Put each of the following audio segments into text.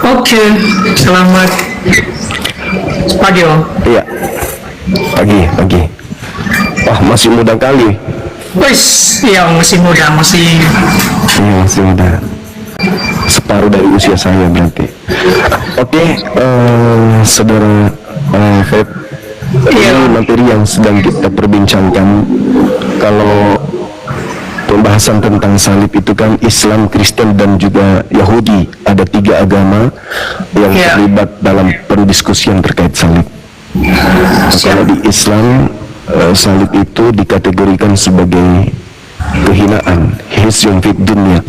Oke, selamat pagi Om. Iya, pagi. Wah, masih muda kali. Wis, ya masih muda, masih. Iya, masih muda. Separuh dari usia saya berarti. Oke, saudara Feb, Iya. ini materi yang sedang kita perbincangkan. Kalau pembahasan tentang salib itu kan Islam, Kristen, dan juga Yahudi. Ada 3 agama yang Iya. terlibat dalam pendiskusian terkait salib. Kalau di Islam, salib itu dikategorikan sebagai kehinaan, hisyun fid dunya.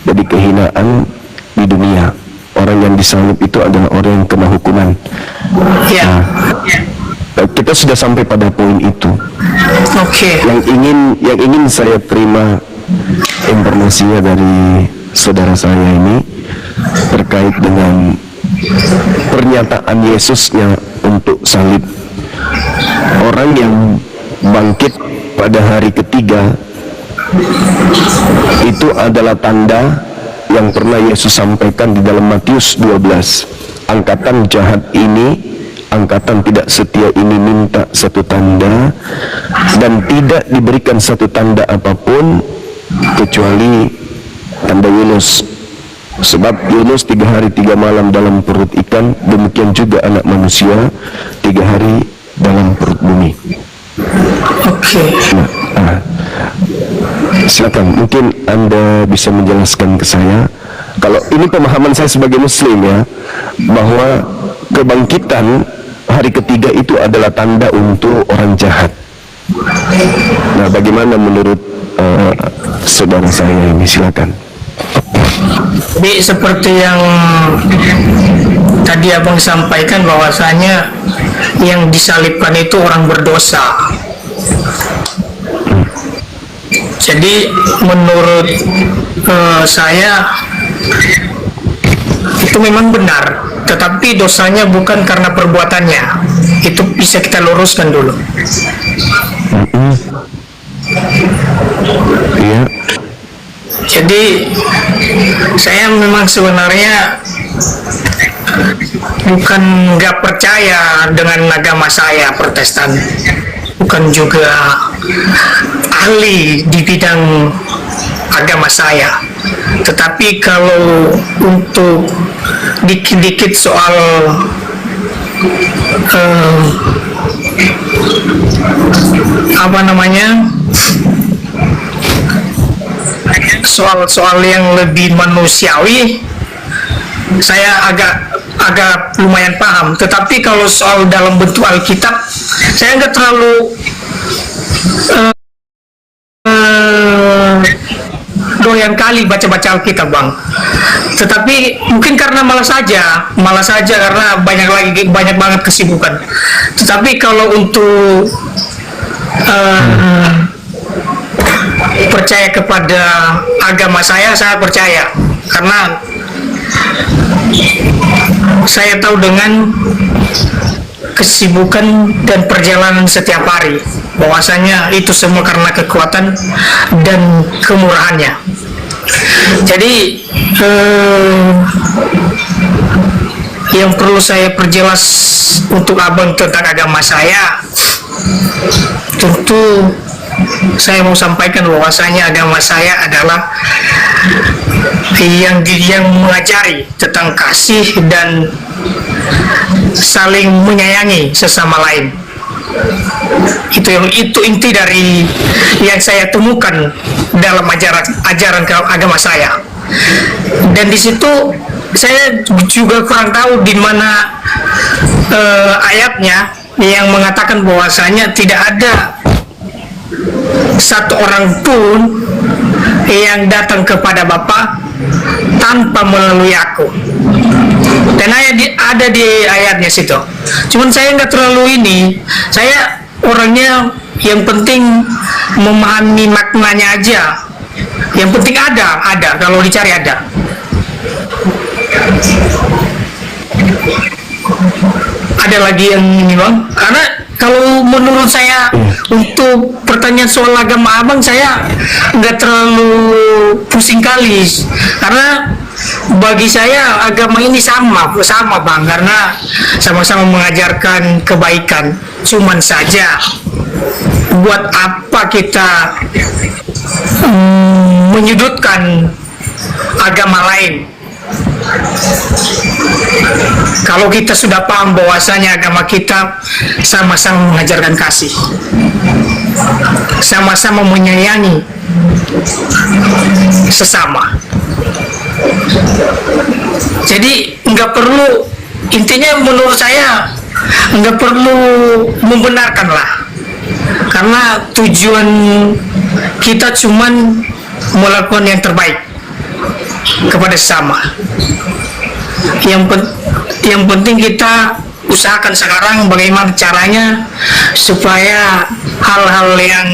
Jadi kehinaan di dunia. Orang yang disalib itu adalah orang yang kena hukuman. Ya. Kita sudah sampai pada poin itu. Oke. Yang ingin saya terima informasinya dari saudara saya ini terkait dengan pernyataan Yesusnya untuk salib. Orang yang bangkit pada hari ketiga itu adalah tanda yang pernah Yesus sampaikan di dalam Matius 12. Angkatan jahat ini, angkatan tidak setia ini minta satu tanda, dan tidak diberikan satu tanda apapun kecuali tanda Yunus. Sebab Yunus 3 hari 3 malam dalam perut ikan, demikian juga anak manusia 3 hari dalam perut bumi. Oke. Silakan, mungkin Anda bisa menjelaskan ke saya. Kalau ini pemahaman saya sebagai Muslim ya, bahwa kebangkitan hari ketiga itu adalah tanda untuk orang jahat. Nah, bagaimana menurut saudara saya ini? Silakan. Jadi seperti yang tadi Abang sampaikan, bahwasanya yang disalibkan itu orang berdosa. Jadi menurut saya itu memang benar, tetapi dosanya bukan karena perbuatannya. Itu bisa kita luruskan dulu. Iya. Jadi saya memang sebenarnya bukan nggak percaya dengan agama saya Protestan, bukan juga ahli di bidang agama saya, tetapi kalau untuk dikit-dikit soal apa namanya, soal-soal yang lebih manusiawi, saya agak lumayan paham. Tetapi kalau soal dalam bentuk Alkitab, saya nggak terlalu doyan kali baca-baca Alkitab, Bang. Tetapi mungkin karena malas saja karena banyak banget kesibukan. Tetapi kalau untuk percaya kepada agama saya percaya, karena saya tahu dengan kesibukan dan perjalanan setiap hari, bahwasanya itu semua karena kekuatan dan kemurahannya. Jadi yang perlu saya perjelas untuk Abang tentang agama saya, tentu saya mau sampaikan bahwasanya agama saya adalah yang mengajari tentang kasih dan saling menyayangi sesama lain. Itu inti dari yang saya temukan dalam ajaran agama saya. Dan di situ saya juga kurang tahu di mana ayatnya yang mengatakan bahwasanya tidak ada satu orang pun yang datang kepada Bapa tanpa melalui aku. Dan ada di ayatnya situ. Cuman saya nggak terlalu saya orangnya yang penting memahami maknanya aja. Yang penting ada, kalau dicari ada. Ada lagi yang ini, Bang, karena kalau menurut saya untuk pertanyaan soal agama Abang, saya nggak terlalu pusing kali, karena bagi saya agama ini sama Bang, karena sama-sama mengajarkan kebaikan. Cuman saja buat apa kita menyudutkan agama lain kalau kita sudah paham bahwasanya agama kita sama-sama mengajarkan kasih, sama-sama menyayangi sesama. Jadi nggak perlu, intinya menurut saya nggak perlu membenarkan lah, karena tujuan kita cuman melakukan yang terbaik kepada sesama. Yang penting kita usahakan sekarang bagaimana caranya supaya hal-hal yang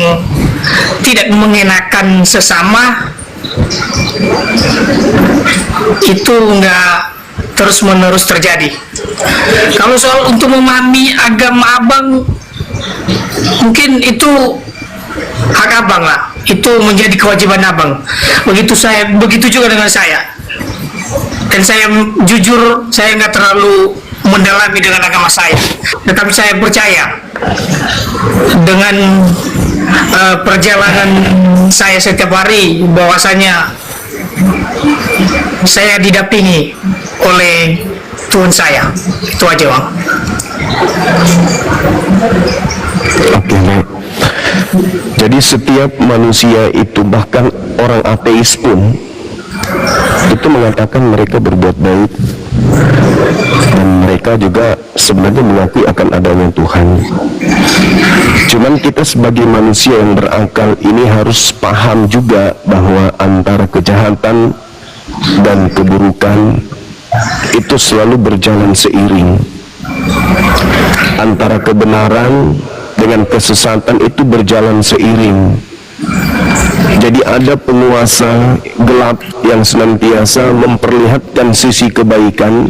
tidak mengenakan sesama itu nggak terus-menerus terjadi. Kalau soal untuk memahami agama Abang, mungkin itu hak Abang lah, itu menjadi kewajiban Abang. Begitu juga dengan saya. Dan saya jujur, saya nggak terlalu mendalami dengan agama saya, tetapi saya percaya dengan perjalanan saya setiap hari bahwasanya saya didampingi oleh Tuhan saya. Itu aja, Bang. Oke, baik. Jadi setiap manusia itu, bahkan orang ateis pun itu mengatakan mereka berbuat baik, dan mereka juga sebenarnya mengakui akan adanya Tuhan. Cuman kita sebagai manusia yang berakal ini harus paham juga bahwa antara kejahatan dan keburukan itu selalu berjalan seiring. Antara kebenaran dengan kesesatan itu berjalan seiring. Jadi ada penguasa gelap yang senantiasa memperlihatkan sisi kebaikan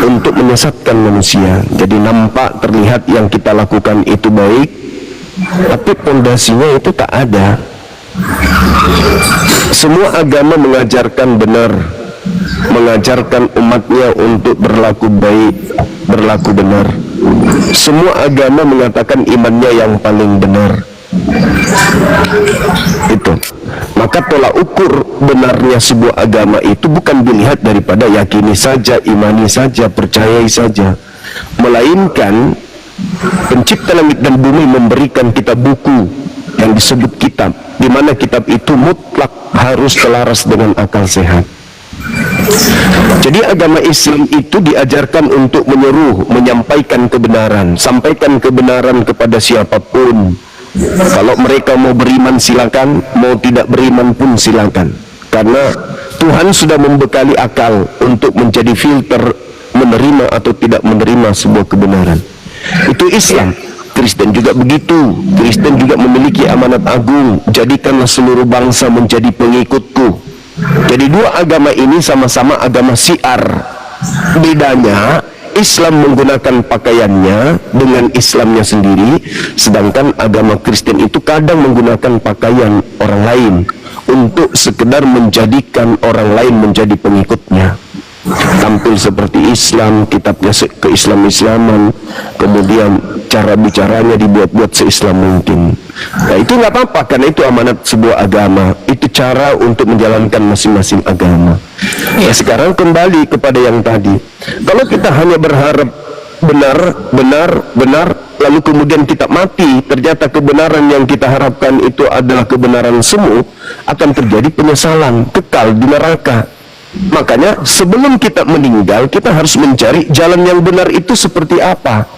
untuk menyesatkan manusia. Jadi nampak terlihat yang kita lakukan itu baik, tapi pondasinya itu tak ada. Semua agama mengajarkan benar, mengajarkan umatnya untuk berlaku baik, berlaku benar. Semua agama mengatakan imannya yang paling benar. Itu. Maka tolak ukur benarnya sebuah agama itu bukan dilihat daripada yakini saja, imani saja, percayai saja, melainkan pencipta langit dan bumi memberikan kita buku yang disebut kitab, di mana kitab itu mutlak harus selaras dengan akal sehat. Jadi agama Islam itu diajarkan untuk menyeru, menyampaikan kebenaran, sampaikan kebenaran kepada siapapun. Kalau mereka mau beriman silakan, mau tidak beriman pun silakan. Karena Tuhan sudah membekali akal untuk menjadi filter menerima atau tidak menerima sebuah kebenaran. Itu Islam. Kristen juga begitu. Kristen juga memiliki amanat agung, jadikanlah seluruh bangsa menjadi pengikutku. Jadi dua agama ini sama-sama agama syiar. Bedanya Islam menggunakan pakaiannya dengan Islamnya sendiri, sedangkan agama Kristen itu kadang menggunakan pakaian orang lain untuk sekedar menjadikan orang lain menjadi pengikutnya. Tampil seperti Islam, kitabnya ke-Islam-Islaman, kemudian cara bicaranya dibuat-buat se-Islam mungkin. Nah itu nggak apa-apa, karena itu amanat sebuah agama. Itu cara untuk menjalankan masing-masing agama. Ya sekarang kembali kepada yang tadi. Kalau kita hanya berharap benar, lalu kemudian kita mati, ternyata kebenaran yang kita harapkan itu adalah kebenaran semu, akan terjadi penyesalan, kekal di neraka. Makanya sebelum kita meninggal, kita harus mencari jalan yang benar itu seperti apa.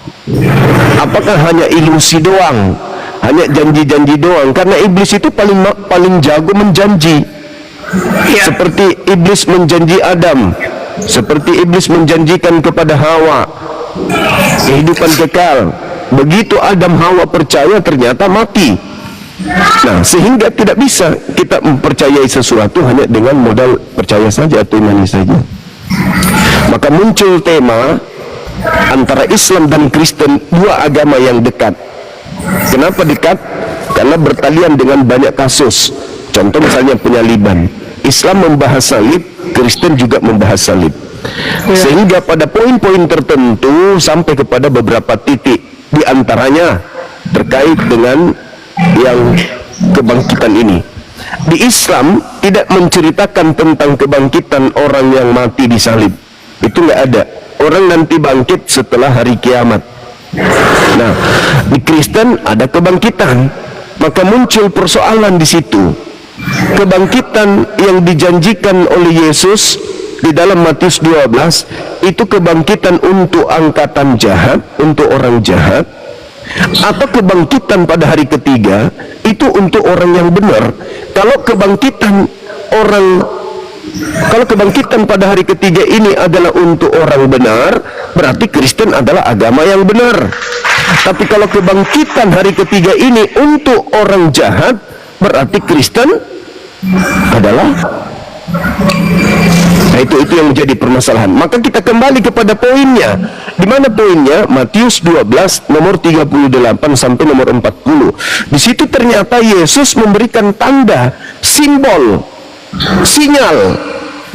Apakah hanya ilusi doang, hanya janji-janji doang? Karena iblis itu paling jago menjanji. Seperti iblis menjanji Adam, seperti iblis menjanjikan kepada Hawa kehidupan kekal. Begitu Adam Hawa percaya, ternyata mati. Nah, sehingga tidak bisa kita mempercayai sesuatu hanya dengan modal percaya saja atau imani saja. Maka muncul tema antara Islam dan Kristen, dua agama yang dekat. Kenapa dekat? Karena bertalian dengan banyak kasus. Contoh misalnya penyaliban. Islam membahas salib, Kristen juga membahas salib. Sehingga pada poin-poin tertentu sampai kepada beberapa titik, di antaranya terkait dengan yang kebangkitan ini. Di Islam tidak menceritakan tentang kebangkitan orang yang mati di salib. Itu nggak ada. Orang nanti bangkit setelah hari kiamat. Nah, di Kristen ada kebangkitan. Maka muncul persoalan di situ. Kebangkitan yang dijanjikan oleh Yesus di dalam Matius 12 itu kebangkitan untuk angkatan jahat, untuk orang jahat, atau kebangkitan pada hari ketiga itu untuk orang yang benar. Kalau kebangkitan pada hari ketiga ini adalah untuk orang benar, berarti Kristen adalah agama yang benar. Tapi kalau kebangkitan hari ketiga ini untuk orang jahat, berarti Kristen adalah, nah itu yang menjadi permasalahan. Maka kita kembali kepada poinnya. Di mana poinnya? Matius 12 nomor 38 sampai nomor 40. Di situ ternyata Yesus memberikan tanda, simbol, sinyal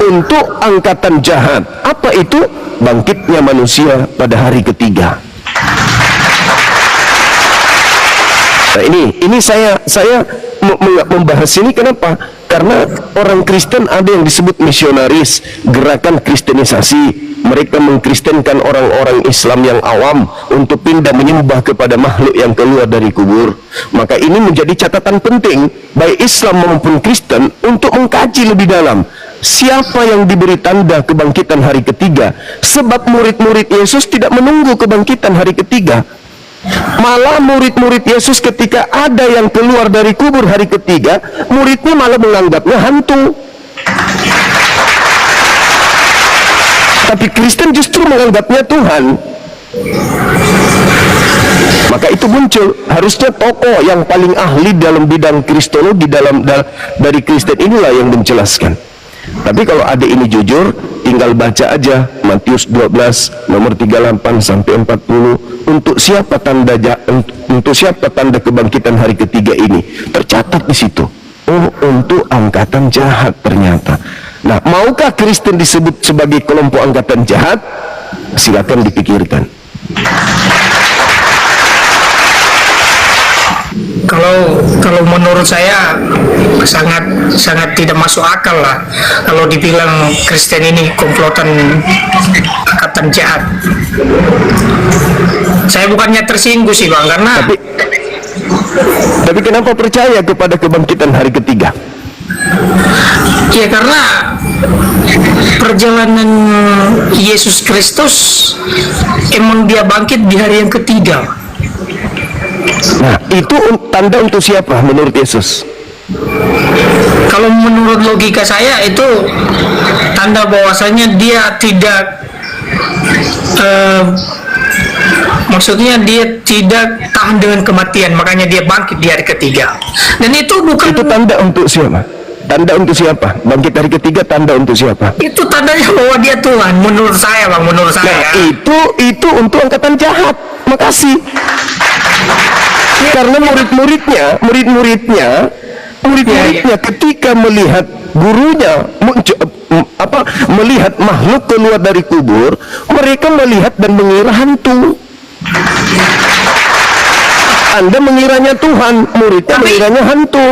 untuk angkatan jahat. Apa itu? Bangkitnya manusia pada hari ketiga. Nah ini saya membahas ini kenapa? Karena orang Kristen ada yang disebut misionaris, gerakan kristenisasi. Mereka mengkristenkan orang-orang Islam yang awam untuk pindah menyembah kepada makhluk yang keluar dari kubur. Maka ini menjadi catatan penting baik Islam maupun Kristen untuk mengkaji lebih dalam siapa yang diberi tanda kebangkitan hari ketiga. Sebab murid-murid Yesus tidak menunggu kebangkitan hari ketiga. Malah murid-murid Yesus ketika ada yang keluar dari kubur hari ketiga, muridnya malah menganggapnya hantu. Tapi Kristen justru menganggapnya Tuhan. Maka itu muncul, harusnya tokoh yang paling ahli dalam bidang kristologi dari Kristen inilah yang menjelaskan. Tapi kalau ada ini jujur, tinggal baca aja Matius 12 nomor 38 sampai 40. Untuk siapa tanda kebangkitan hari ketiga ini? Tercatat di situ. Oh, untuk angkatan jahat ternyata. Nah, maukah Kristen disebut sebagai kelompok angkatan jahat? Silakan dipikirkan. Kalau menurut saya sangat tidak masuk akal lah kalau dibilang Kristen ini komplotan angkatan jahat. Saya bukannya tersinggung sih Bang, karena tapi kenapa percaya kepada kebangkitan hari ketiga? Ya karena perjalanan Yesus Kristus emang dia bangkit di hari yang ketiga. Nah, itu tanda untuk siapa menurut Yesus? Kalau menurut logika saya itu tanda bahwasanya dia tidak maksudnya dia tidak tahan dengan kematian, makanya dia bangkit di hari ketiga. Dan itu bukan, itu tanda untuk siapa? Tanda untuk siapa? Bangkit hari ketiga tanda untuk siapa? Itu tandanya bahwa dia Tuhan, menurut saya Bang, menurut saya. Nah, itu untuk angkatan jahat. Makasih. Karena murid-muridnya ketika melihat gurunya melihat makhluk keluar dari kubur, mereka melihat dan mengira hantu. Anda mengiranya Tuhan, muridnya mengiranya hantu.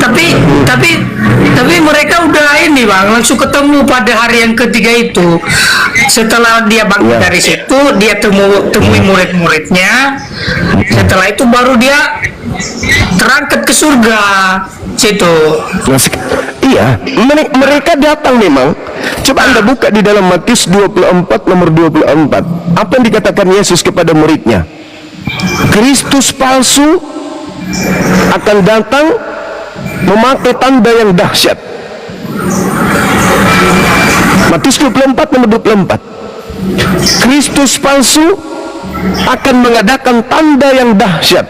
Tapi mereka udah ini Bang, langsung ketemu pada hari yang ketiga itu. Setelah dia bangkit dari situ, dia temui murid-muridnya. Setelah itu baru dia terangkat ke surga situ. Iya, mereka datang memang. Coba Anda buka di dalam Matius 24 nomor 24. Apa yang dikatakan Yesus kepada muridnya? Kristus palsu akan datang memakai tanda yang dahsyat. Matius 24 nomor 24. Kristus palsu akan mengadakan tanda yang dahsyat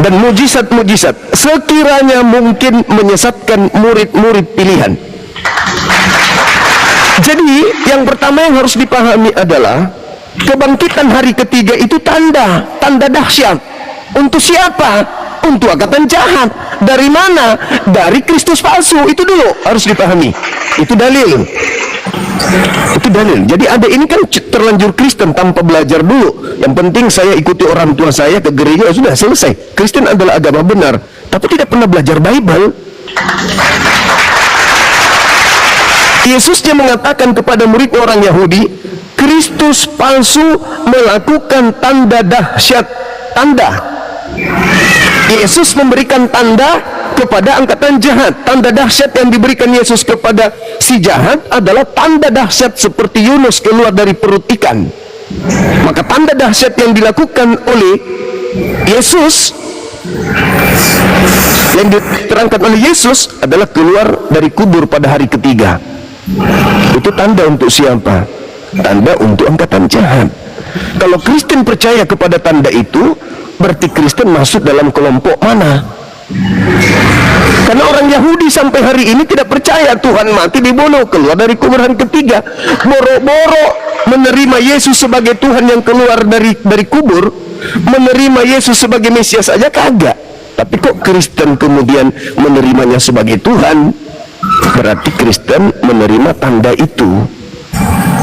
dan mujizat-mujizat sekiranya mungkin menyesatkan murid-murid pilihan. Jadi yang pertama yang harus dipahami adalah kebangkitan hari ketiga itu tanda dahsyat. Untuk siapa? Untuk angkatan jahat. Dari mana? Dari Kristus palsu. Itu dulu harus dipahami. Itu dalil. Itu dalil. Jadi ada ini kan terlanjur Kristen tanpa belajar dulu. Yang penting saya ikuti orang tua saya ke gereja, sudah selesai. Kristen adalah agama benar, tapi tidak pernah belajar Bible. Yesusnya mengatakan kepada murid orang Yahudi, Kristus palsu melakukan tanda dahsyat. Tanda. Yesus memberikan tanda kepada angkatan jahat. Tanda dahsyat yang diberikan Yesus kepada si jahat adalah tanda dahsyat seperti Yunus keluar dari perut ikan. Maka tanda dahsyat yang dilakukan oleh Yesus, yang diterangkan oleh Yesus, adalah keluar dari kubur pada hari ketiga. Itu tanda untuk siapa? Tanda untuk angkatan jahat. Kalau Kristen percaya kepada tanda itu, berarti Kristen masuk dalam kelompok mana? Karena orang Yahudi sampai hari ini tidak percaya Tuhan mati dibunuh, keluar dari kubur hari ketiga. Boro-boro menerima Yesus sebagai Tuhan yang keluar dari kubur, menerima Yesus sebagai Mesias saja kagak. Tapi kok Kristen kemudian menerimanya sebagai Tuhan? Berarti Kristen menerima tanda itu.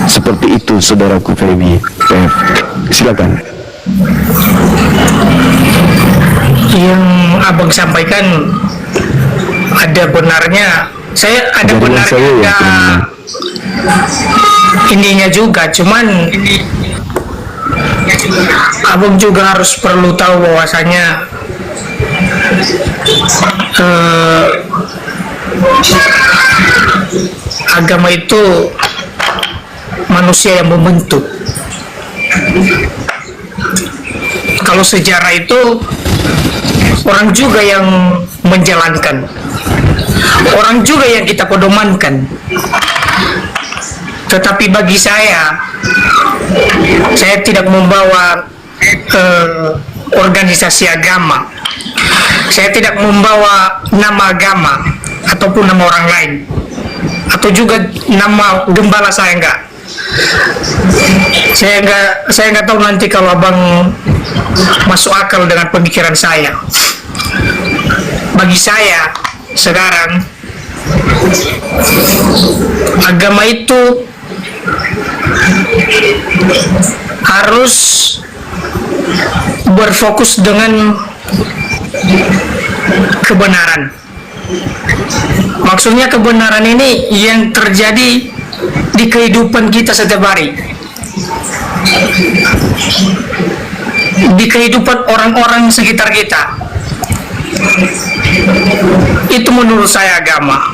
Seperti itu, saudaraku Feby. Silakan. Yang abang sampaikan ada benarnya. Saya ada benarnya ya, ininya juga. Cuman abang juga harus perlu tahu bahwasanya agama itu manusia yang membentuk. Kalau sejarah itu orang juga yang menjalankan, orang juga yang kita pedomankan. Tetapi bagi saya tidak membawa organisasi agama, saya tidak membawa nama agama ataupun nama orang lain, atau juga nama gembala saya enggak. Saya nggak tahu nanti kalau abang masuk akal dengan pemikiran saya. Bagi saya sekarang agama itu harus berfokus dengan kebenaran. Maksudnya kebenaran ini yang terjadi di kehidupan kita setiap hari, di kehidupan orang-orang sekitar kita. Itu menurut saya agama.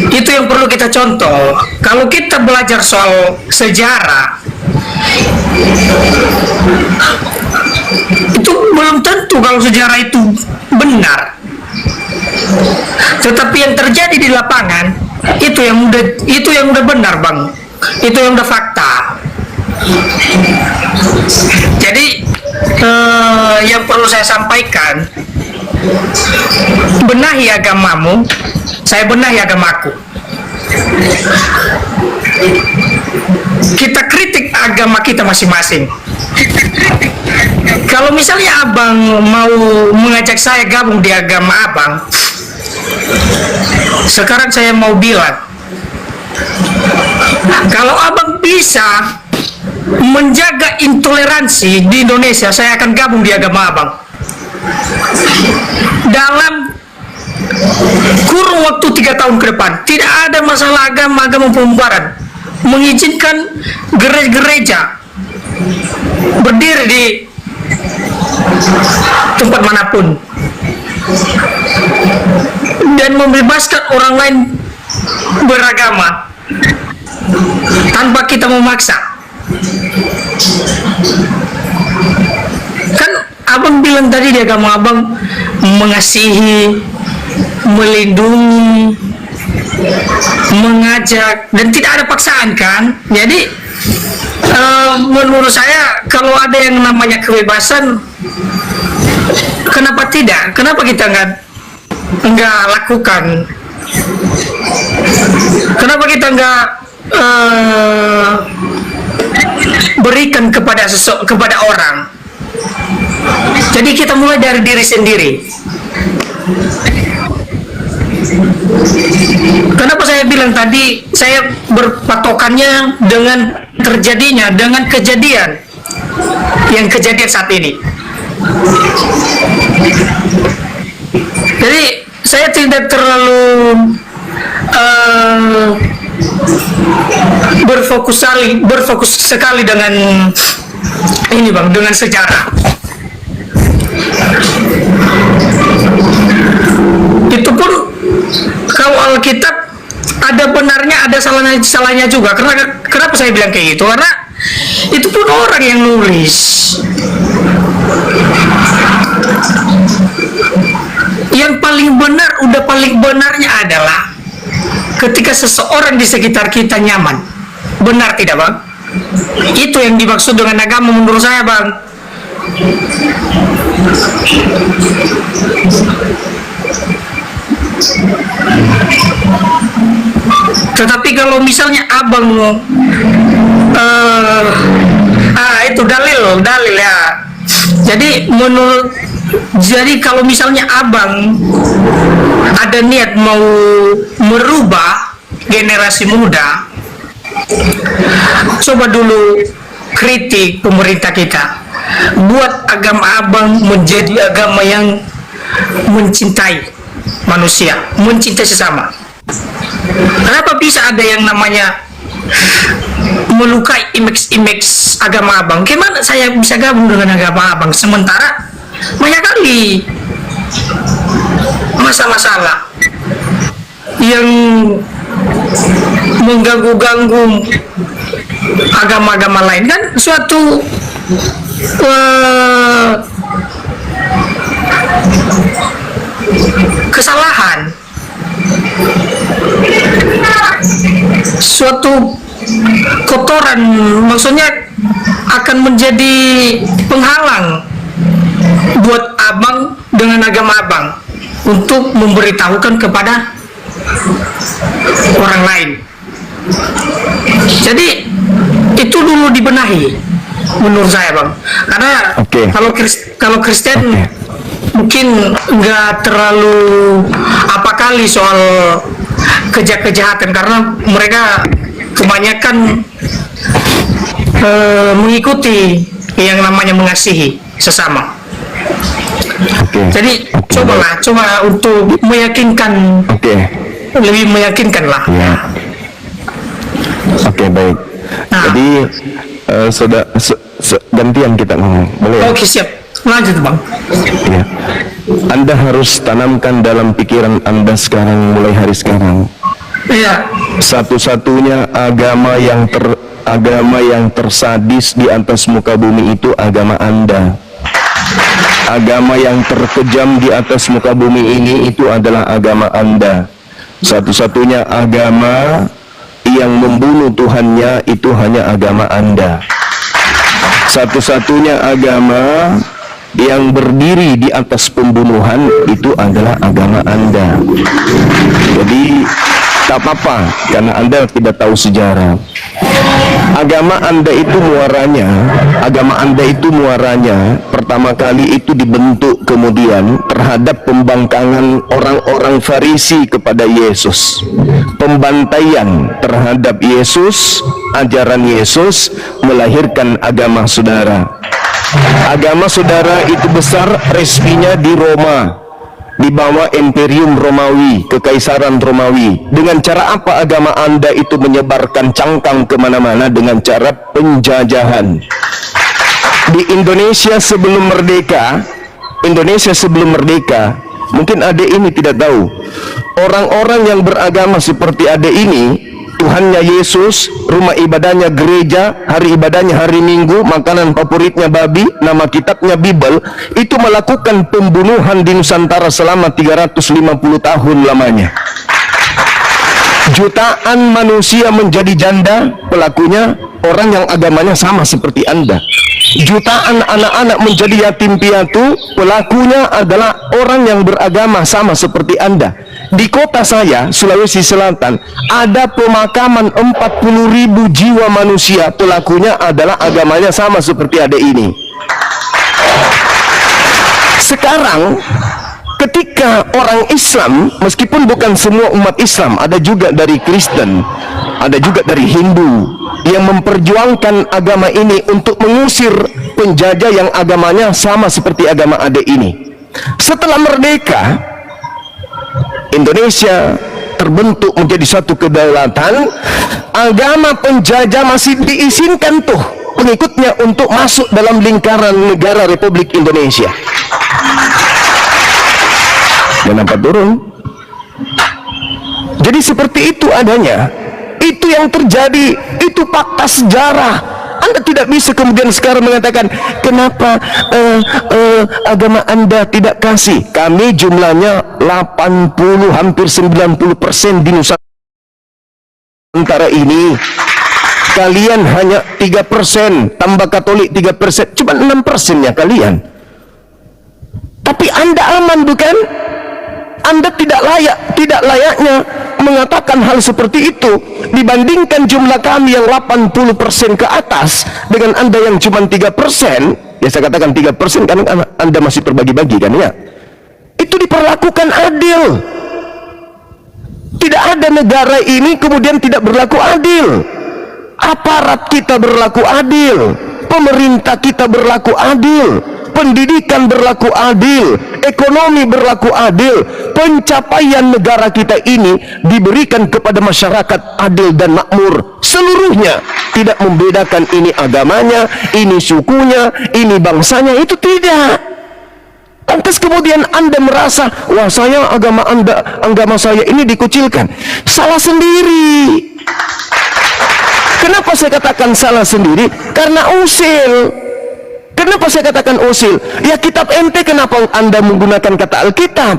Itu yang perlu kita contoh. Kalau kita belajar soal sejarah, itu belum tentu kalau sejarah itu benar. Tetapi yang terjadi di lapangan itu yang udah benar, bang. Itu yang udah fakta. Jadi yang perlu saya sampaikan, benahi agamamu, saya benahi agamaku. Kita kritik agama kita masing-masing. Kalau misalnya abang mau mengajak saya gabung di agama abang, sekarang saya mau bilang, kalau abang bisa menjaga intoleransi di Indonesia, saya akan gabung di agama abang. Dalam kurun waktu 3 tahun ke depan, tidak ada masalah agama pembubaran. Mengizinkan gereja berdiri di tempat manapun dan membebaskan orang lain beragama tanpa kita memaksa. Kan abang bilang tadi di agama abang mengasihi, melindungi, mengajak, dan tidak ada paksaan kan. Jadi menurut saya kalau ada yang namanya kebebasan, kenapa tidak? Kenapa kita nggak lakukan? Kenapa kita nggak berikan kepada orang? Jadi kita mulai dari diri sendiri. Kenapa saya bilang tadi saya berpatokannya dengan terjadinya, dengan kejadian saat ini. Jadi saya tidak terlalu berfokus sekali dengan ini bang, dengan sejarah. Itu pun kalau Alkitab ada benarnya, ada salahnya juga. Kenapa saya bilang kayak gitu? Karena itu pun orang yang nulis. Yang paling benar, udah paling benarnya adalah ketika seseorang di sekitar kita nyaman. Benar tidak bang? Itu yang dimaksud dengan agama menurut saya bang. Tetapi kalau misalnya abang itu dalil ya. Jadi kalau misalnya abang ada niat mau merubah generasi muda, coba dulu kritik pemerintah kita, buat agama abang menjadi agama yang mencintai manusia, mencintai sesama. Kenapa bisa ada yang namanya melukai image agama abang? Gimana saya bisa gabung dengan agama abang sementara banyak kali masalah-masalah yang mengganggu agama-agama lain, kan suatu kesalahan, suatu kotoran, maksudnya akan menjadi penghalang buat abang dengan agama abang untuk memberitahukan kepada orang lain. Jadi itu dulu dibenahi menurut saya bang, karena kalau Kristen mungkin nggak terlalu apa kali soal kejahatan, karena mereka kebanyakan mengikuti yang namanya mengasihi sesama. Jadi coba untuk meyakinkan, lebih meyakinkan lah. Ya. Baik. Nah. Jadi gantian kita ngomong, boleh? Oke, siap. Lanjut bang. Ya. Anda harus tanamkan dalam pikiran Anda sekarang, mulai hari sekarang. Iya. Satu-satunya agama yang tersadis di atas muka bumi itu agama Anda. Agama yang terkejam di atas muka bumi ini itu adalah agama Anda. Satu-satunya agama yang membunuh Tuhannya itu hanya agama Anda. Satu-satunya agama yang berdiri di atas pembunuhan itu adalah agama Anda. Jadi tak apa-apa karena Anda tidak tahu sejarah. Agama Anda itu muaranya pertama kali itu dibentuk kemudian terhadap pembangkangan orang-orang Farisi kepada Yesus, pembantaian terhadap Yesus, ajaran Yesus melahirkan agama saudara. Agama saudara itu besar, resminya di Roma, di bawah Imperium Romawi, Kekaisaran Romawi. Dengan cara apa agama Anda itu menyebarkan cangkang kemana-mana? Dengan cara penjajahan. Di Indonesia sebelum merdeka, mungkin adek ini tidak tahu, orang-orang yang beragama seperti adek ini, Tuhannya Yesus, rumah ibadahnya gereja, hari ibadahnya hari Minggu, makanan favoritnya babi, nama kitabnya Bible, itu melakukan pembunuhan di Nusantara selama 350 tahun lamanya. Jutaan manusia menjadi janda, pelakunya orang yang agamanya sama seperti Anda. Jutaan anak-anak menjadi yatim piatu, pelakunya adalah orang yang beragama sama seperti Anda. Di kota saya, Sulawesi Selatan, ada pemakaman 40.000 jiwa manusia, pelakunya adalah agamanya sama seperti adek ini. sekarang ketika orang Islam, meskipun bukan semua umat Islam, ada juga dari Kristen, ada juga dari Hindu yang memperjuangkan agama ini untuk mengusir penjajah yang agamanya sama seperti agama adik ini. Setelah merdeka, Indonesia terbentuk menjadi satu kedaulatan, agama penjajah masih diizinkan tuh pengikutnya untuk masuk dalam lingkaran negara Republik Indonesia. Kenapa turun? Jadi seperti itu adanya. Itu yang terjadi, itu fakta sejarah. Anda tidak bisa kemudian sekarang mengatakan, kenapa agama Anda tidak kasih? Kami jumlahnya 80, hampir 90% di Nusantara ini. Kalian hanya 3%, tambah Katolik 3%, cuma 6%-nya kalian. Tapi Anda aman, bukan? Anda tidak layaknya mengatakan hal seperti itu dibandingkan jumlah kami yang 80% ke atas dengan Anda yang cuma 3%. Ya saya katakan 3% karena Anda masih terbagi-bagi kan ya. Itu diperlakukan adil. Tidak ada negara ini kemudian tidak berlaku adil. Aparat kita berlaku adil, pemerintah kita berlaku adil, pendidikan berlaku adil, ekonomi berlaku adil, pencapaian negara kita ini diberikan kepada masyarakat adil dan makmur seluruhnya, tidak membedakan ini agamanya, ini sukunya, ini bangsanya, itu tidak. Lantas kemudian Anda merasa, wah saya agama saya ini dikucilkan. Salah sendiri. Kenapa saya katakan salah sendiri? Karena usil. Kenapa saya katakan usil? Ya kitab ente, kenapa Anda menggunakan kata Alkitab?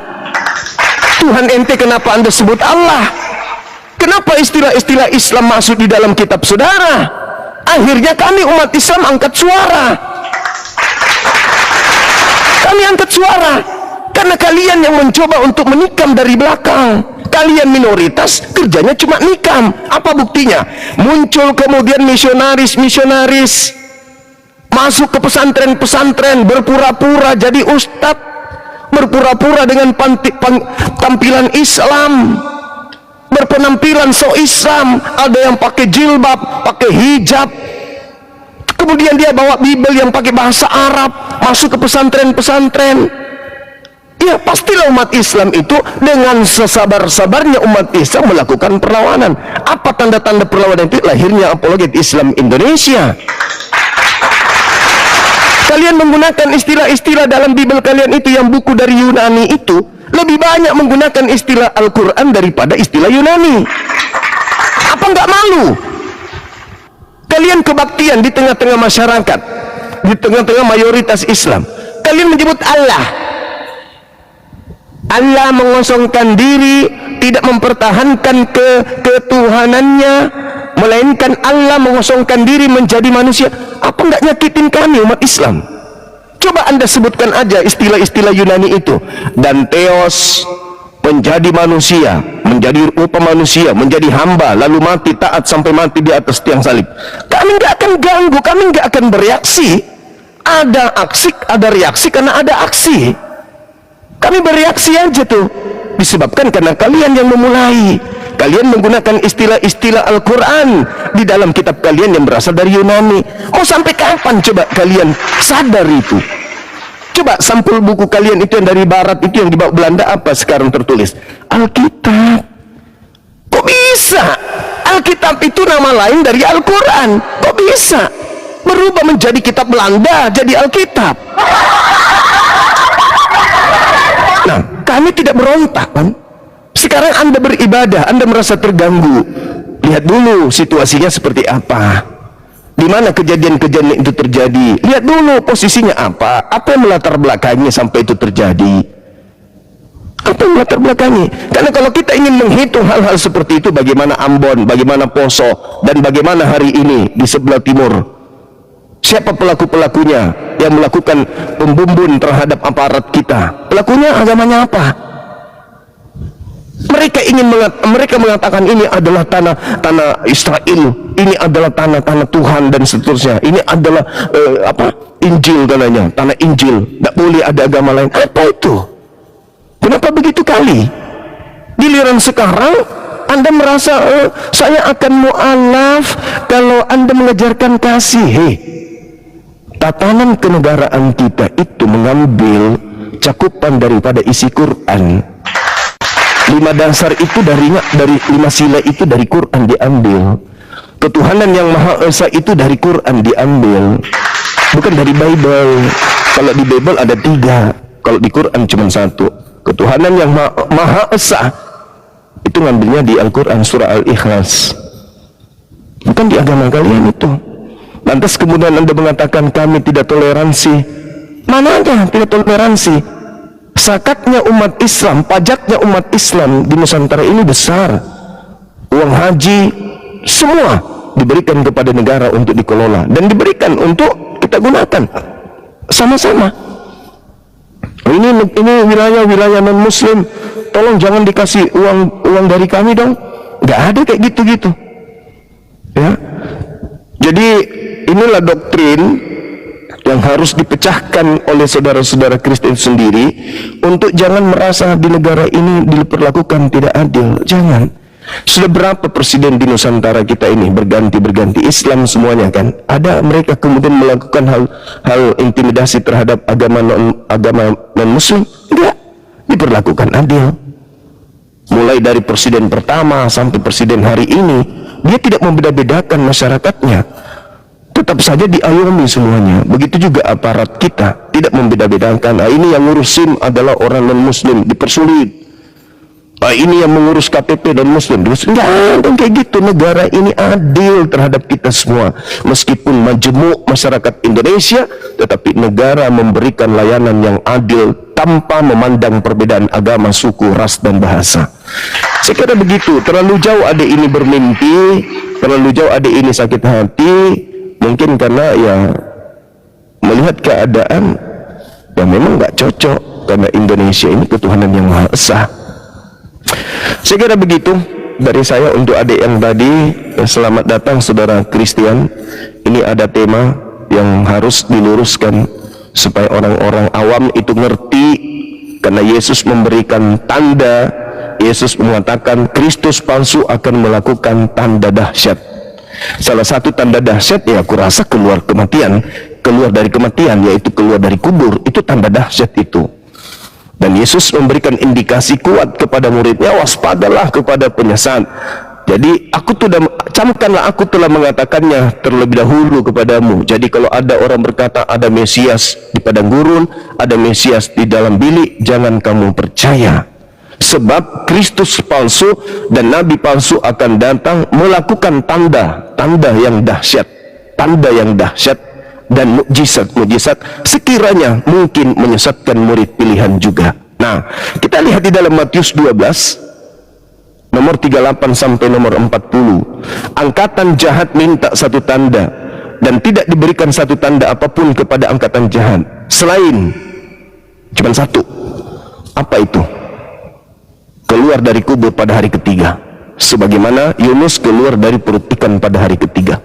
Tuhan ente kenapa Anda sebut Allah? Kenapa istilah-istilah Islam masuk di dalam kitab saudara? Akhirnya kami umat Islam angkat suara. Kami angkat suara karena kalian yang mencoba untuk menikam dari belakang. Kalian minoritas, kerjanya cuma nikam. Apa buktinya? Muncul kemudian misionaris masuk ke pesantren-pesantren, berpura-pura jadi ustadz, berpura-pura dengan tampilan Islam, berpenampilan so Islam. Ada yang pakai jilbab, pakai hijab, kemudian dia bawa Bible yang pakai bahasa Arab, masuk ke pesantren-pesantren. Ya pastilah umat Islam itu dengan sesabar-sabarnya umat Islam melakukan perlawanan. Apa tanda-tanda perlawanan itu? Lahirnya apologet Islam Indonesia. Kalian menggunakan istilah-istilah dalam Bible kalian itu yang buku dari Yunani itu lebih banyak menggunakan istilah Al-Quran daripada istilah Yunani. Apa enggak malu? Kalian kebaktian di tengah-tengah masyarakat, di tengah-tengah mayoritas Islam. Kalian menyebut Allah. Allah mengosongkan diri, tidak mempertahankan ketuhanannya, melainkan Allah mengosongkan diri menjadi manusia. Apa enggak nyakitin kami umat Islam? Coba Anda sebutkan aja istilah-istilah Yunani itu. Dan Theos, menjadi manusia, menjadi rupa manusia, menjadi hamba, lalu mati taat sampai mati di atas tiang salib. Kami enggak akan ganggu, kami enggak akan bereaksi. Ada aksi, ada reaksi karena ada aksi. Kami bereaksi aja tuh, disebabkan karena kalian yang memulai. Kalian menggunakan istilah-istilah Al-Quran di dalam kitab kalian yang berasal dari Yunani. Mau sampai kapan coba kalian sadar itu? Coba sampul buku kalian itu yang dari barat itu yang dibawa Belanda apa sekarang tertulis? Alkitab. Kok bisa? Alkitab itu nama lain dari Al-Quran. Kok bisa berubah menjadi kitab Belanda jadi Alkitab? Nah, kami tidak berontak kan? Sekarang Anda beribadah, Anda merasa terganggu. Lihat dulu situasinya seperti apa. Di mana kejadian-kejadian itu terjadi. Lihat dulu posisinya apa. Apa yang melatar belakangnya sampai itu terjadi. Apa yang melatar belakangnya? Karena kalau kita ingin menghitung hal-hal seperti itu, bagaimana Ambon, bagaimana Poso, dan bagaimana hari ini di sebelah timur. Siapa pelaku-pelakunya yang melakukan pembumbun terhadap aparat kita? Pelakunya agamanya apa? Mereka mengatakan ini adalah tanah Israel, ini adalah tanah Tuhan dan seterusnya. Ini adalah Injil katanya, tanah Injil. Tidak boleh ada agama lain. Apa itu? Kenapa begitu kali? Giliran sekarang Anda merasa saya akan mu'alaf kalau Anda mengajarkan kasih. Hei, tatanan kenegaraan kita itu mengambil cakupan daripada isi Quran. 5 dasar itu dari 5 sila itu dari Quran diambil. Ketuhanan yang Maha Esa itu dari Quran diambil, bukan dari Bible. Kalau di Bible ada 3, kalau di Quran cuma 1. Ketuhanan yang Maha Esa itu ngambilnya di Al-Quran surah Al-Ikhlas, bukan di agama kalian itu. Lantas kemudian Anda mengatakan kami tidak toleransi. Mana ada tidak toleransi? Zakatnya umat Islam, pajaknya umat Islam di Nusantara ini besar. Uang haji semua diberikan kepada negara untuk dikelola dan diberikan untuk kita gunakan sama-sama. Ini wilayah-wilayah non Muslim, tolong jangan dikasih uang dari kami dong. Nggak ada kayak gitu-gitu. Ya. Jadi inilah doktrin yang harus dipecahkan oleh saudara-saudara Kristen sendiri, untuk jangan merasa di negara ini diperlakukan tidak adil. Jangan. Sudah berapa presiden di Nusantara kita ini berganti Islam semuanya kan? Ada mereka kemudian melakukan hal intimidasi terhadap agama non Muslim? Enggak, diperlakukan adil. Mulai dari presiden pertama sampai presiden hari ini, dia tidak membeda-bedakan masyarakatnya. Tetap saja diayomi semuanya. Begitu juga aparat kita, tidak membeda-bedakan. Ini yang ngurus SIM adalah orang non-Muslim, dipersulit. Ini yang mengurus KTP dan Muslim. Enggak, kayak gitu. Negara ini adil terhadap kita semua. Meskipun majemuk masyarakat Indonesia, tetapi negara memberikan layanan yang adil tanpa memandang perbedaan agama, suku, ras, dan bahasa. Saya kira begitu. Terlalu jauh adik ini bermimpi, terlalu jauh adik ini sakit hati. Mungkin karena ya melihat keadaan yang memang nggak cocok, karena Indonesia ini ketuhanan yang Maha Esa. Saya kira begitu dari saya untuk adik yang tadi. Selamat datang saudara Kristen. Ini ada tema yang harus diluruskan supaya orang-orang awam itu ngerti, karena Yesus memberikan tanda. Yesus mengatakan Kristus palsu akan melakukan tanda dahsyat. Salah satu tanda dahsyat ya aku rasa keluar dari kematian, yaitu keluar dari kubur. Itu tanda dahsyat itu. Dan Yesus memberikan indikasi kuat kepada muridnya, waspadalah kepada penyesat. Jadi camkanlah aku telah mengatakannya terlebih dahulu kepadamu. Jadi kalau ada orang berkata ada Mesias di padang gurun, ada Mesias di dalam bilik, jangan kamu percaya. Sebab Kristus palsu dan nabi palsu akan datang melakukan tanda yang dahsyat dan mukjizat sekiranya mungkin menyesatkan murid pilihan juga. Nah, kita lihat di dalam Matius 12 nomor 38 sampai nomor 40. Angkatan jahat minta satu tanda, dan tidak diberikan satu tanda apapun kepada angkatan jahat selain cuma satu. Apa itu? Keluar dari kubur pada hari ketiga, sebagaimana Yunus keluar dari perut ikan pada hari ketiga.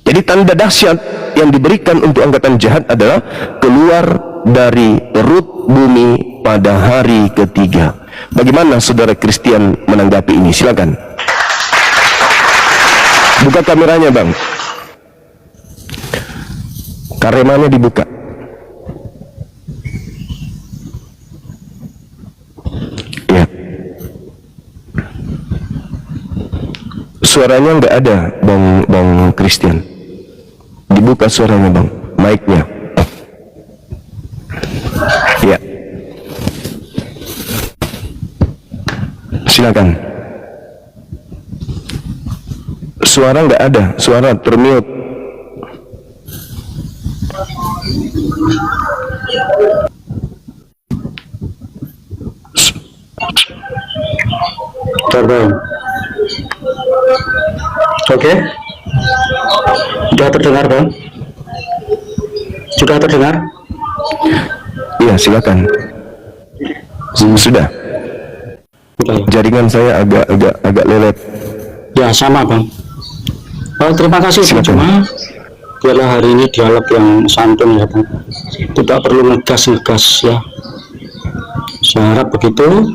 Jadi tanda dahsyat yang diberikan untuk angkatan jahat adalah keluar dari perut bumi pada hari ketiga. Bagaimana saudara Kristen menanggapi ini? Silakan. Buka kameranya bang. Karemanya dibuka. Ya. Suaranya nggak ada bang Kristen. Dibuka suaranya bang, mic-nya. Ya. Silakan. Suara nggak ada, suara termute. Oke. Sudah terdengar bang? Sudah terdengar? Iya silakan. Sudah. sudah ya. Jaringan saya agak lelet. Ya sama Bang. Terima kasih Bang Silakan. Juma. Biarlah hari ini dialog yang santun ya Bang. Tidak perlu ngegas-ngegas ya. Saya harap begitu.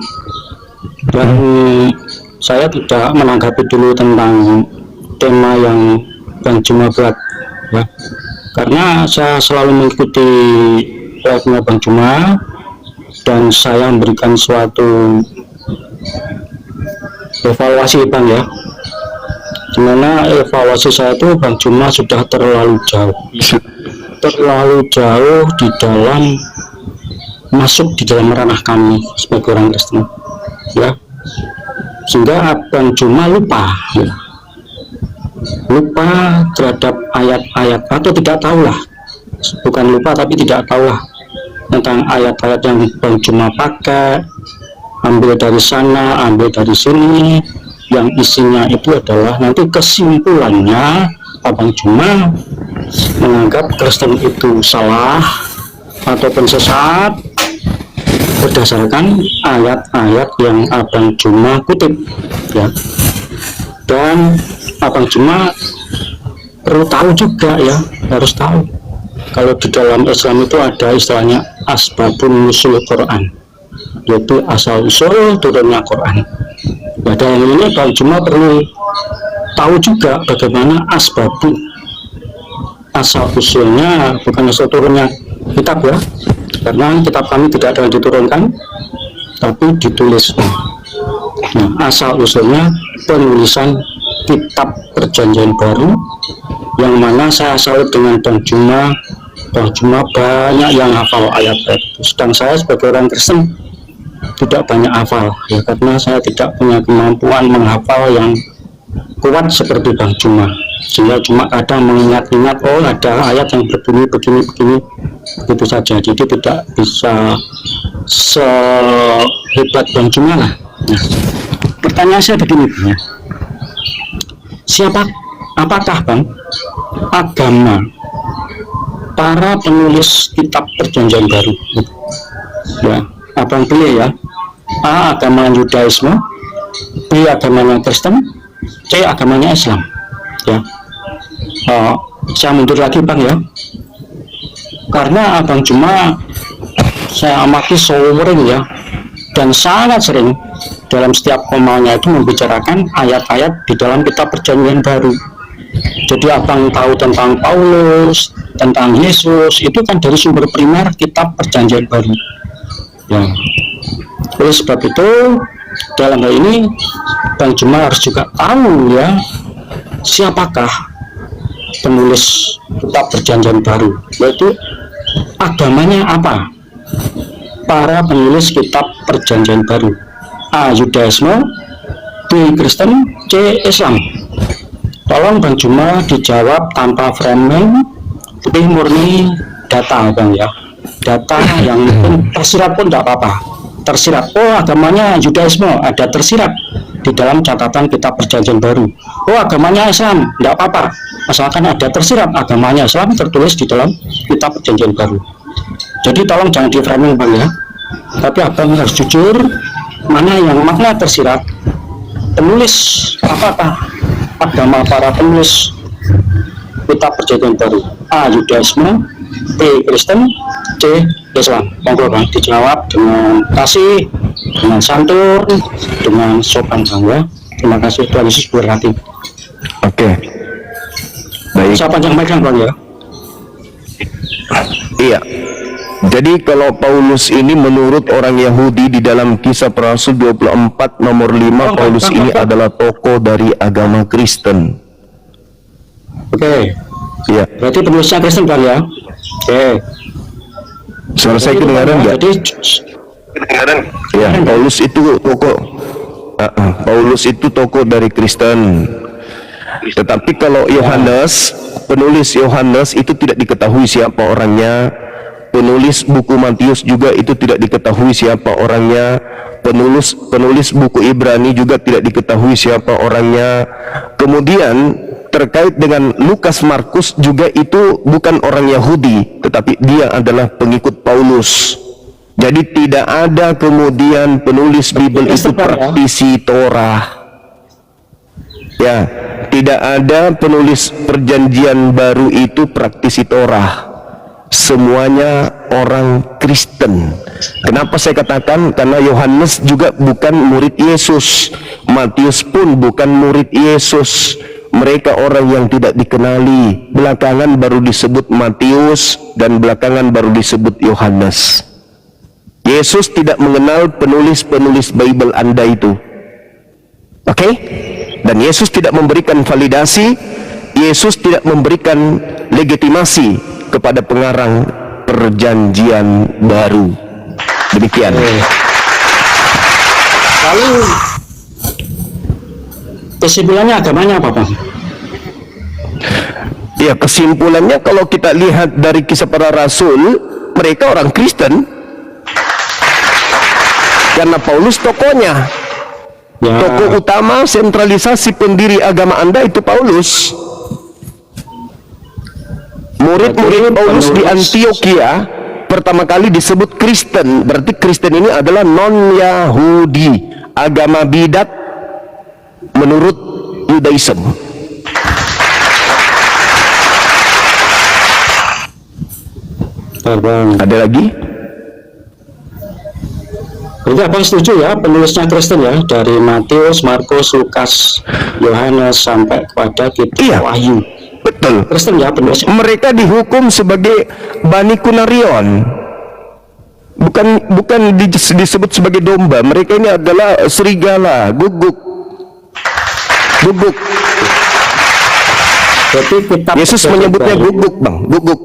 Dan saya tidak menanggapi dulu tentang tema yang Bang Juma buat ya. Karena saya selalu mengikuti live-nya Bang Juma dan saya memberikan suatu evaluasi Bang ya, dimana evaluasi saya itu Bang Juma sudah terlalu jauh di dalam masuk di dalam ranah kami sebagai orang Kristen ya, sehingga Bang Juma lupa terhadap ayat-ayat, atau tidak tahu lah, bukan lupa tapi tidak tahu lah tentang ayat-ayat yang Bang Juma pakai, ambil dari sana, ambil dari sini, yang isinya itu adalah nanti kesimpulannya Bang Juma menganggap Kristen itu salah ataupun sesat berdasarkan ayat-ayat yang Abang Juma kutip ya. Dan Abang Juma perlu tahu juga ya, harus tahu kalau di dalam Islam itu ada istilahnya asbabun nusul Quran, yaitu asal usul turunnya Quran. Pada yang ini Bang Juma perlu tahu juga bagaimana asbabun, asal usulnya, bukan asal turunnya kitab ya, karena kitab kami tidak ada yang diturunkan tapi ditulis. Nah, asal usulnya penulisan kitab perjanjian baru, yang mana saya salut dengan Bang Juma. Bang Juma banyak yang hafal ayat-ayat itu, sedang saya sebagai orang Kristen tidak banyak hafal ya, karena saya tidak punya kemampuan menghafal yang kuat seperti Bang Juma, sehingga cuma kadang mengingat-ingat, oh ada ayat yang berbunyi begini begitu saja, jadi tidak bisa sehebat Bang Juma lah. Nah, pertanyaan saya begini ya, apakah Bang agama para penulis kitab perjanjian baru ya, Abang pilih ya, A agama Yudaisme, B agamanya Kristen, C agamanya Islam ya. Saya mundur lagi Bang ya, karena Abang Juma saya amati sering ya, dan sangat sering dalam setiap komanya itu membicarakan ayat-ayat di dalam kitab perjanjian baru. Jadi Abang tahu tentang Paulus, tentang Yesus, itu kan dari sumber primer kitab perjanjian baru ya. Oleh sebab itu dalam hal ini Bang Juma harus juga tahu ya, siapakah penulis kitab perjanjian baru, yaitu agamanya apa para penulis kitab perjanjian baru. A Yudaisme, B Kristen, C Islam. Tolong Bang Juma dijawab tanpa framing, tapi murni data Bang ya, data yang mungkin tersirat pun tidak apa-apa, tersirat, oh agamanya Yudaisme, ada tersirat di dalam catatan kitab perjanjian baru. Oh agamanya Islam, tidak apa-apa, asalkan ada tersirat agamanya Islam tertulis di dalam kitab perjanjian baru. Jadi tolong jangan di framing Bang ya, tapi Abang harus jujur mana yang makna tersirat, penulis apakah agama para penulis kitab perjanjian baru. A Yudaisme, B Kristen, C Islam. Monggo Bang dijawab dengan kasih, dengan santun, dengan sopan Bang ya. Terima kasih, Tuhan Yesus berkati. Oke. Baik. Saya panjang Bang ya. Iya. Jadi kalau Paulus ini menurut orang Yahudi di dalam Kisah Para Rasul 24 nomor 5, Paulus ini adalah tokoh dari agama Kristen. Oke. Iya. Berarti penulisnya Kristen Bang ya. Oke. Suara saya kedengaran nggak? Jadi Ya, Paulus itu tokoh. Paulus itu tokoh dari Kristen. Tetapi kalau Yohanes, penulis Yohanes itu tidak diketahui siapa orangnya. Penulis buku Matius juga itu tidak diketahui siapa orangnya. Penulis buku Ibrani juga tidak diketahui siapa orangnya. Kemudian terkait dengan Lukas Markus juga itu bukan orang Yahudi, tetapi dia adalah pengikut Paulus. Jadi tidak ada kemudian penulis Bible itu praktisi Torah. Ya, tidak ada penulis perjanjian baru itu praktisi Torah. Semuanya orang Kristen. Kenapa saya katakan? Karena Yohanes juga bukan murid Yesus, Matius pun bukan murid Yesus. Mereka orang yang tidak dikenali. Belakangan baru disebut Matius dan belakangan baru disebut Yohanes. Yesus tidak mengenal penulis-penulis Bible Anda itu. Oke? Dan Yesus tidak memberikan validasi, Yesus tidak memberikan legitimasi kepada pengarang perjanjian baru. Demikian. Lalu kesimpulannya agamanya apa, Pak? Ya, kesimpulannya kalau kita lihat dari Kisah Para Rasul, mereka orang Kristen. Karena Paulus tokohnya, tokoh utama sentralisasi pendiri agama Anda itu Paulus. Murid-murid Paulus di Antioquia pertama kali disebut Kristen. Berarti Kristen ini adalah non-Yahudi, agama bidat menurut Yudaism. Ada lagi? Berarti abang setuju ya, penulisnya Kristen ya, dari Matius, Markus, Lukas, Yohanes sampai kepada kitab Wahyu. Betul. Kristen ya penulisnya. Mereka dihukum sebagai Bani Kunarion. Bukan disebut sebagai domba. Mereka ini adalah serigala, guguk. Berarti kitab Yesus menyebutnya guguk, Bang, guguk.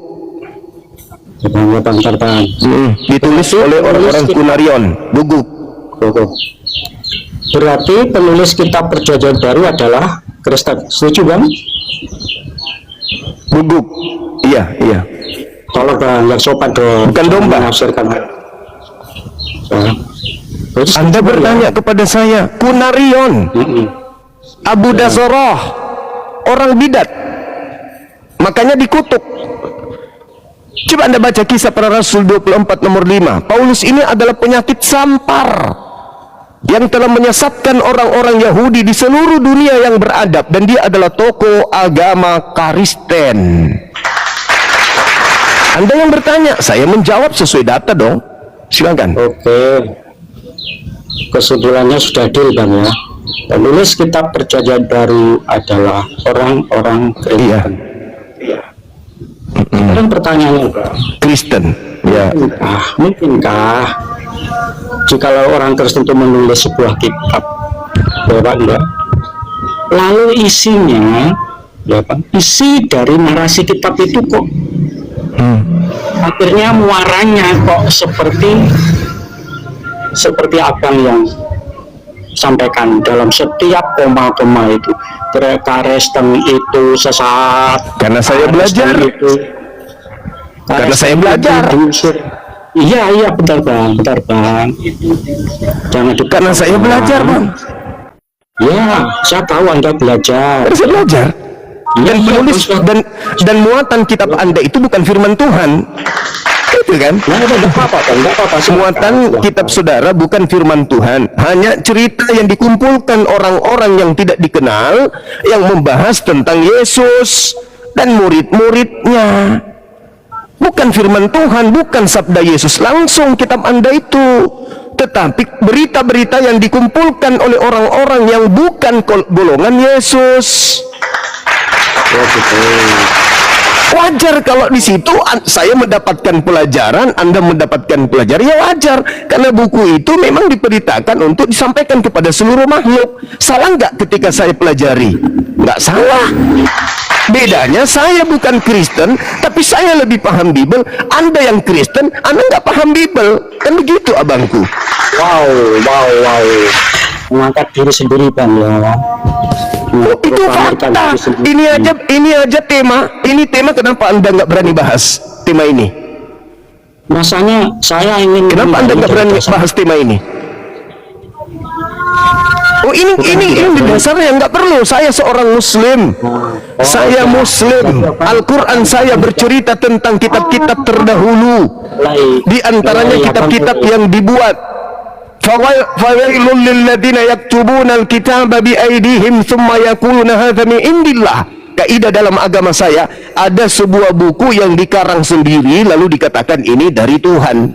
Ditulis oleh orang-orang Kunarion, guguk. Berarti penulis kitab perjanjian baru adalah Kristen. Setuju, Bang? Guguk. Iya. Tolong, Bang, yang sopan dong. Bukan domba. Anda bertanya kepada saya, Kunarion, Abu Dazoroh, orang bidat, makanya dikutuk. Coba Anda baca Kisah Para Rasul 24 nomor 5. Paulus ini adalah penyakit sampar yang telah menyesatkan orang-orang Yahudi di seluruh dunia yang beradab, dan dia adalah tokoh agama Kristen. Anda yang bertanya, saya menjawab sesuai data dong. Silakan. Oke. Kesimpulannya sudah deal, Bang ya. Penulis kitab perjanjian baru adalah orang-orang Kristen. Iya. Sekarang pertanyaannya, Bang. Kristen. Ya. Mungkinkah jikalau orang Kristen itu menulis sebuah kitab, Bapak enggak? Lalu isinya, ya Pak, isi dari narasi kitab itu kok akhirnya muaranya kok seperti abang yang sampaikan dalam setiap koma-koma itu, Kristen itu sesat. Karena saya belajar. Karena saya belajar. Iya, bentar bang. Jangan karena saya belajar, Bang. Ya, saya tahu Anda belajar. Saya belajar. Dan penulis dan muatan kitab Anda itu bukan firman Tuhan. Itu kan? Enggak apa-apa. Muatan kitab saudara bukan firman Tuhan, hanya cerita yang dikumpulkan orang-orang yang tidak dikenal yang membahas tentang Yesus dan murid-muridnya. Bukan firman Tuhan, bukan sabda Yesus langsung kitab Anda itu, tetapi berita-berita yang dikumpulkan oleh orang-orang yang bukan golongan Yesus. Wajar kalau di situ saya mendapatkan pelajaran, Anda mendapatkan pelajaran, ya wajar, karena buku itu memang diberitakan untuk disampaikan kepada seluruh makhluk. Salah nggak ketika saya pelajari? Nggak salah. Bedanya saya bukan Kristen, tapi saya lebih paham Bible. Anda yang Kristen, Anda nggak paham Bible, kan begitu abangku. Wow. Mengangkat diri sendiri, Bang ya. Itu fakta. Ini aja tema. Ini tema kenapa Anda nggak berani bahas tema ini? Rasanya saya ingin. Kenapa Anda nggak berani bahas tema ini? Oh ini dasarnya nggak perlu. Saya seorang Muslim. Saya Muslim. Al-Quran saya bercerita tentang kitab-kitab terdahulu. Di antaranya kitab-kitab yang dibuat. Fawailul lilladzina yaktubuna al-kitaba biaidihim thumma yaquluna hadza min indillah. Kaidah dalam agama saya, ada sebuah buku yang dikarang sendiri lalu dikatakan ini dari Tuhan.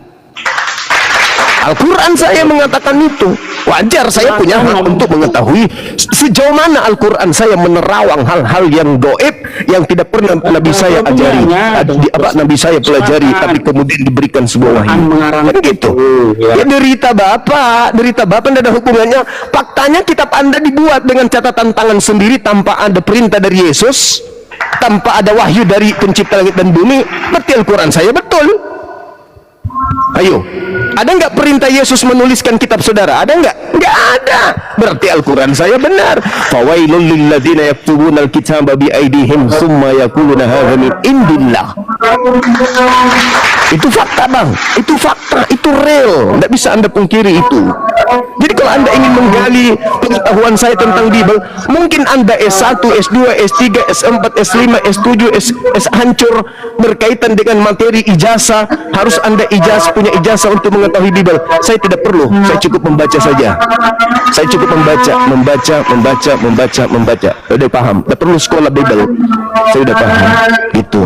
Al-Quran saya mengatakan itu. Wajar, saya punya hak untuk mengetahui sejauh mana Al-Quran saya menerawang hal-hal yang gaib yang tidak pernah Nabi saya ajari, Nabi saya pelajari, tapi kemudian diberikan sebuah wahyu. Kan gitu. Ya derita Bapak tidak ada hubungannya. Faktanya kitab Anda dibuat dengan catatan tangan sendiri tanpa ada perintah dari Yesus, tanpa ada wahyu dari pencipta langit dan bumi. Berarti Al-Quran saya betul. Ayo, ada nggak perintah Yesus menuliskan kitab saudara? Ada nggak? Nggak ada. Berarti Al-Quran saya benar. Fawailul lilladzina yaktubuna al-kitaba biaidihim tsumma yaquluna hadza min indillah. Itu fakta, Bang. Itu fakta, itu real. Nggak bisa Anda pungkiri itu. Jadi kalau Anda ingin menggali pengetahuan saya tentang Bible, mungkin Anda S1, S2, S3, S4, S5, S7, S hancur berkaitan dengan materi ijazah. Harus Anda punya ijazah untuk mengetahui Bible. Saya tidak perlu, saya cukup membaca saja. Saya cukup membaca. Udah paham, tidak perlu sekolah Bible. Saya udah paham. Itu.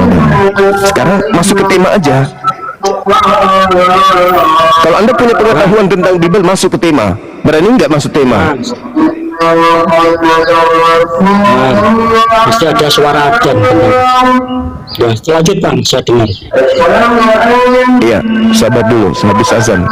Sekarang masuk ke tema aja. Kalau Anda punya pengetahuan tentang Bible, masuk ke tema. Berani nggak masuk tema? Mesti ada suara adzan. Ya, lanjut Bang, saya dengar. Iya, sabar dulu, habis azan.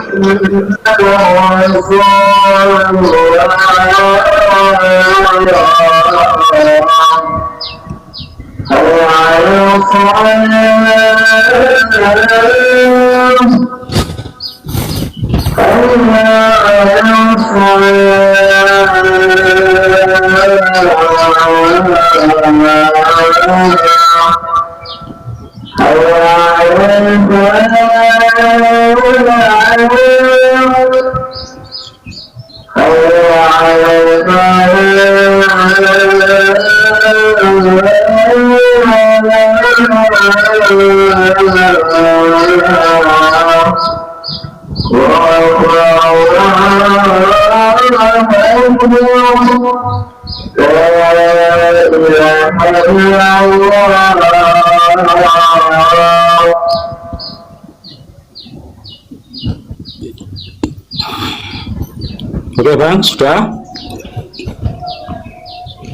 Oke Bang, sudah?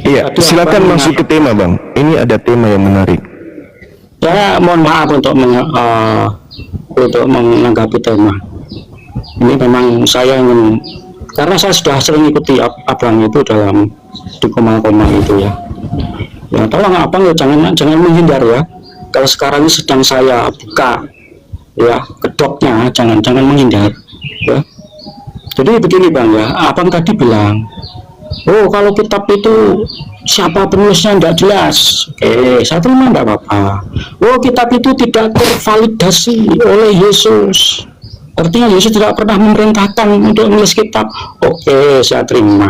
Iya, silakan masuk ke tema Bang. Ini ada tema yang menarik. Ya, mohon maaf untuk menanggapi tema. Ini memang saya ingin, karena saya sudah sering ikuti Abang itu dalam di koma-koma itu ya. Ya tolong Abang ya jangan menghindar ya. Kalau sekarang ini sedang saya buka ya kedoknya, jangan menghindar ya. Jadi begini Bang ya, Abang tadi bilang, oh kalau kitab itu siapa penulisnya tidak jelas. Oke, saya terima tidak apa-apa. Oh kitab itu tidak tervalidasi oleh Yesus. Artinya Yesus tidak pernah memerintahkan untuk menulis kitab. Oke, saya terima.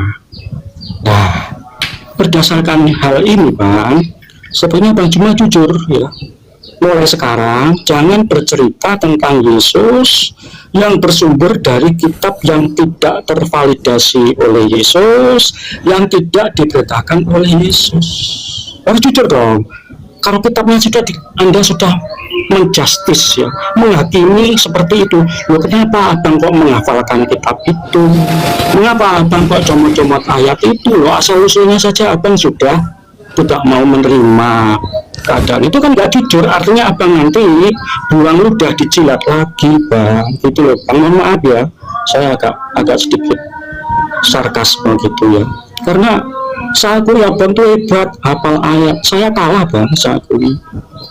Nah, berdasarkan hal ini Bang, sebenarnya Bang cuma jujur ya. Mulai sekarang jangan bercerita tentang Yesus yang bersumber dari kitab yang tidak tervalidasi oleh Yesus, yang tidak diberitakan oleh Yesus. Harus jujur dong. Kalau kitabnya Anda sudah menjustis ya, menghakimi seperti itu. Loh, kenapa Abang kok menghafalkan kitab itu? Mengapa Abang kok comot-comot ayat itu? Loh, asal-usulnya saja Abang sudah tidak mau menerima keadaan itu, kan nggak jujur. Artinya Abang nanti buang ludah dijilat lagi Bang, gitu loh Bang. Mohon maaf ya, saya agak sedikit sarkasme gitu ya, karena saya akui Abang tuh hebat hafal ayat, saya kalah Bang, saya akui.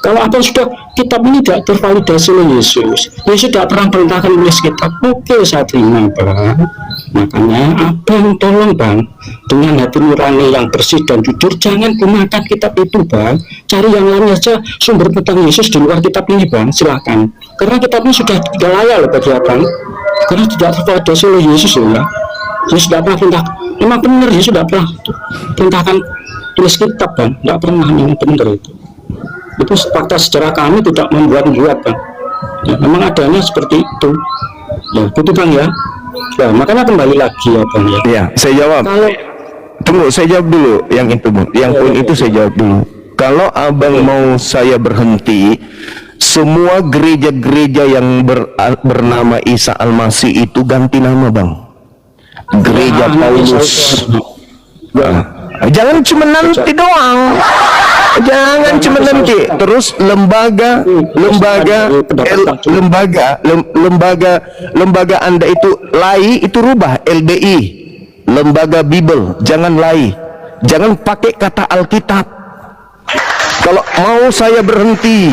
Kalau Abang sudah kitab ini tidak tervalidasi oleh Yesus tidak pernah perintahkan menulis kitab, oke saya terima Bang. Makanya Abang tolong Bang, dengan hati nurani yang bersih dan jujur, jangan gunakan kitab itu Bang. Cari yang lain saja sumber tentang Yesus di luar kitab ini Bang, silahkan. Karena kitab ini sudah tidak layak loh bagi Abang, karena tidak tervalidasi oleh Yesus ya. Yesus tidak pernah perintah memang benar ya, sudah pernah perintahkan tulis kitab Bang, tidak pernah, memang benar itu fakta sejarah kami tidak membuat-buat Bang ya, memang adanya seperti itu ya, itu Bang ya. Nah, makanya kembali lagi ya Bang ya. Ya, saya jawab. Kalau Tunggu, saya jawab dulu yang itu, Bu. Yang poin itu saya jawab dulu. Kalau abang mau saya berhenti, semua gereja-gereja yang bernama Isa Al-Masih itu ganti nama, Bang. Gereja Paulus. Jangan cuma nanti doang. Jangan cuma nanti. Terus lembaga Anda itu LAI, itu rubah LBI. Lembaga Bible, jangan LAI. Jangan pakai kata Alkitab. Kalau mau saya berhenti,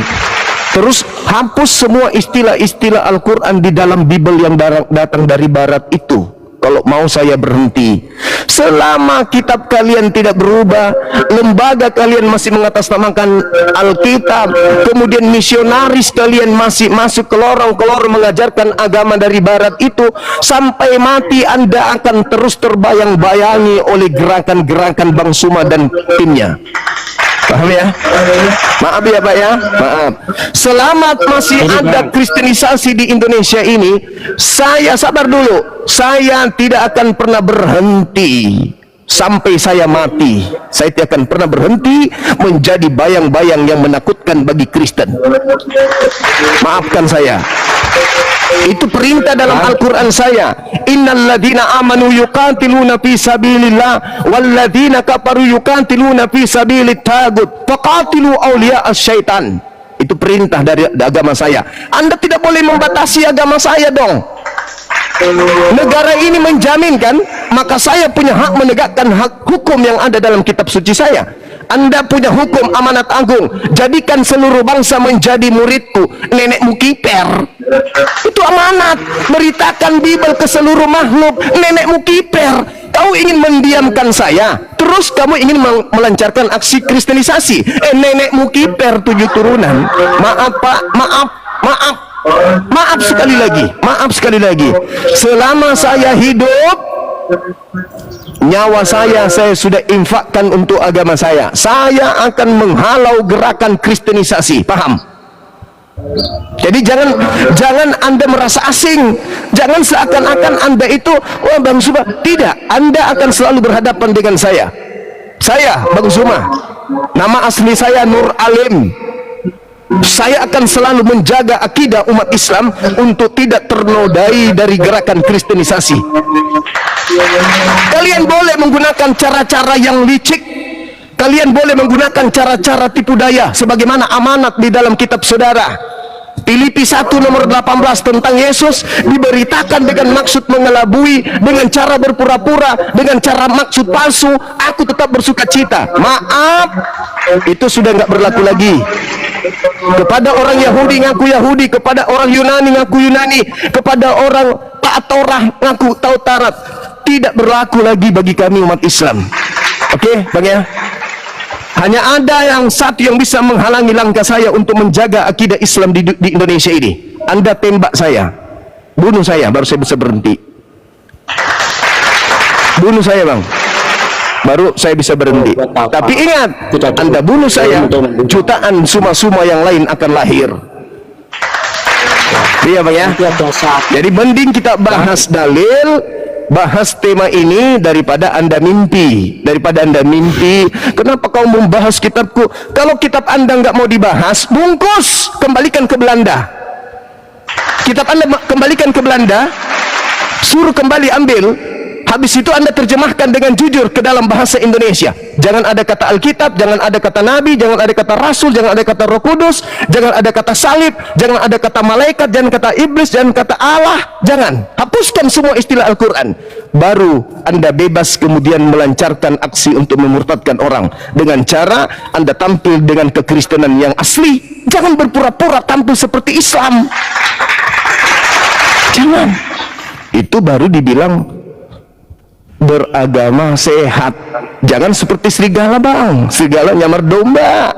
terus hapus semua istilah-istilah Al-Quran di dalam Bible yang datang dari Barat itu. Kalau mau saya berhenti, selama kitab kalian tidak berubah, lembaga kalian masih mengatasnamakan Alkitab, kemudian misionaris kalian masih masuk ke lorong-lorong mengajarkan agama dari Barat itu, sampai mati Anda akan terus terbayang-bayangi oleh gerakan-gerakan Bang Suma dan timnya. Paham ya? Maaf ya Pak ya, maaf. Selama masih ada kristenisasi di Indonesia ini, saya sabar dulu, saya tidak akan pernah berhenti sampai saya mati. Saya tidak akan pernah berhenti menjadi bayang-bayang yang menakutkan bagi Kristen. Maafkan saya. Itu perintah dalam Al-Quran saya. Innal ladina amanu yuqatiluna fi sabilillah wal ladina kafaru yuqatiluna fi sabilit tagut faqatilu awliya asyaitan. Itu perintah dari agama saya. Anda tidak boleh membatasi agama saya dong. Negara ini menjaminkan, maka saya punya hak menegakkan hak hukum yang ada dalam kitab suci saya. Anda punya hukum amanat agung, jadikan seluruh bangsa menjadi muridku, nenekmu kiper. Itu amanat, beritakan Bible ke seluruh makhluk, nenekmu kiper. Kau ingin mendiamkan saya, terus kamu ingin melancarkan aksi kristenisasi. Nenekmu kiper 7 turunan. Maaf Pak, maaf sekali lagi. Selama saya hidup, nyawa saya sudah infakkan untuk agama saya. Saya akan menghalau gerakan kristenisasi. Paham? Jadi jangan Anda merasa asing. Jangan seakan-akan Anda itu Bang Suma. Tidak, Anda akan selalu berhadapan dengan saya. Saya Bang Suma. Nama asli saya Nur Alim. Saya akan selalu menjaga akidah umat Islam untuk tidak ternodai dari gerakan kristenisasi. Kalian boleh menggunakan cara-cara yang licik, kalian boleh menggunakan cara-cara tipu daya sebagaimana amanat di dalam kitab saudara. Filipi 1 nomor 18 tentang Yesus diberitakan dengan maksud mengelabui, dengan cara berpura-pura, dengan cara maksud palsu. Aku tetap bersuka cita. Maaf, itu sudah nggak berlaku lagi. Kepada orang Yahudi ngaku Yahudi, kepada orang Yunani ngaku Yunani, kepada orang taat Torah ngaku tahu Taurat. Tidak berlaku lagi bagi kami umat Islam. Oke, Bang ya. Hanya ada yang satu yang bisa menghalangi langkah saya untuk menjaga akidah Islam di Indonesia ini. Anda tembak saya, bunuh saya, baru saya bisa berhenti. Bunuh saya Bang, baru saya bisa berhenti. Tapi ingat, Anda bunuh saya, jutaan suma-suma yang lain akan lahir. Iya Bang ya. Jadi mending kita bahas dalil, bahas tema ini daripada Anda mimpi. Kenapa kau membahas kitabku? Kalau kitab Anda nggak mau dibahas, bungkus, kembalikan ke Belanda. Kitab Anda kembalikan ke Belanda, suruh kembali ambil. Habis itu Anda terjemahkan dengan jujur ke dalam bahasa Indonesia. Jangan ada kata Alkitab, jangan ada kata Nabi, jangan ada kata Rasul, jangan ada kata Roh Kudus, jangan ada kata salib, jangan ada kata malaikat, jangan kata iblis, jangan kata Allah. Jangan. Hapuskan semua istilah Al-Quran. Baru Anda bebas kemudian melancarkan aksi untuk memurtadkan orang. Dengan cara Anda tampil dengan kekristenan yang asli. Jangan berpura-pura tampil seperti Islam. Jangan. Itu baru dibilang beragama sehat. Jangan seperti serigala Bang, serigala nyamar domba.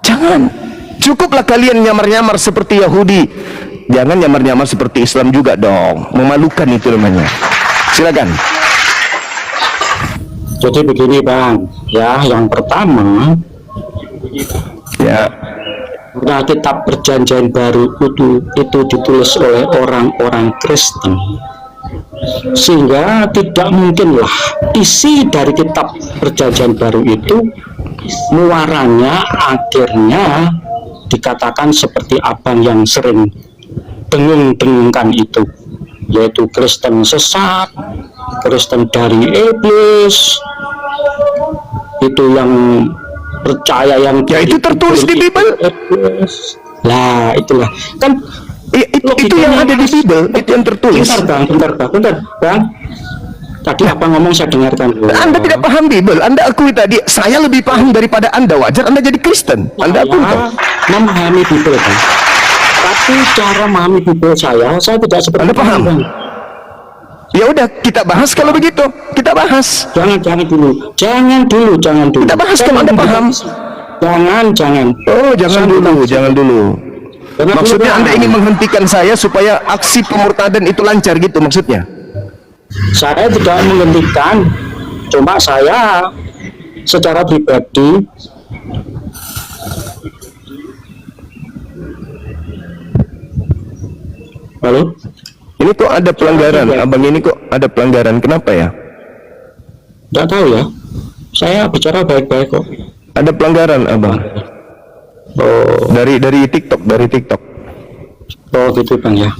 Jangan. Cukuplah kalian nyamar-nyamar seperti Yahudi, jangan nyamar-nyamar seperti Islam juga dong. Memalukan itu namanya. Silakan. Jadi begini Bang, ya yang pertama Ya. nah kitab perjanjian baru itu ditulis oleh orang-orang Kristen, sehingga tidak mungkinlah isi dari kitab perjanjian baru itu muaranya akhirnya dikatakan seperti abang yang sering dengung-dengungkan itu, yaitu Kristen sesat, Kristen dari iblis, itu yang percaya yang Ya, itu tertulis di Bible. Lah itulah kan Itu yang ada di Bible, itu yang tertulis. bentar bang. Tadi apa ngomong saya dengarkan dulu. Anda tidak paham Bible, Anda akui tadi saya lebih paham daripada Anda, wajar Anda jadi Kristen. Anda akui kan? Memahami Bible Bang. Tapi cara memahami Bible saya tidak seperti Anda paham? Bang. Ya udah, kita bahas kalau begitu. Kita bahas. Jangan dulu. Kita bahas kalau Anda paham. Jangan. Oh, jangan dulu. Maksudnya Anda ingin menghentikan saya supaya aksi pemurtadan itu lancar gitu maksudnya? Saya tidak menghentikan, cuma saya secara pribadi halo? Ini kok ada pelanggaran, abang ini kok ada pelanggaran, kenapa ya? Tidak tahu ya, saya bicara baik-baik kok. Ada pelanggaran abang. Oh, Dari TikTok. oh gitu Bang ya.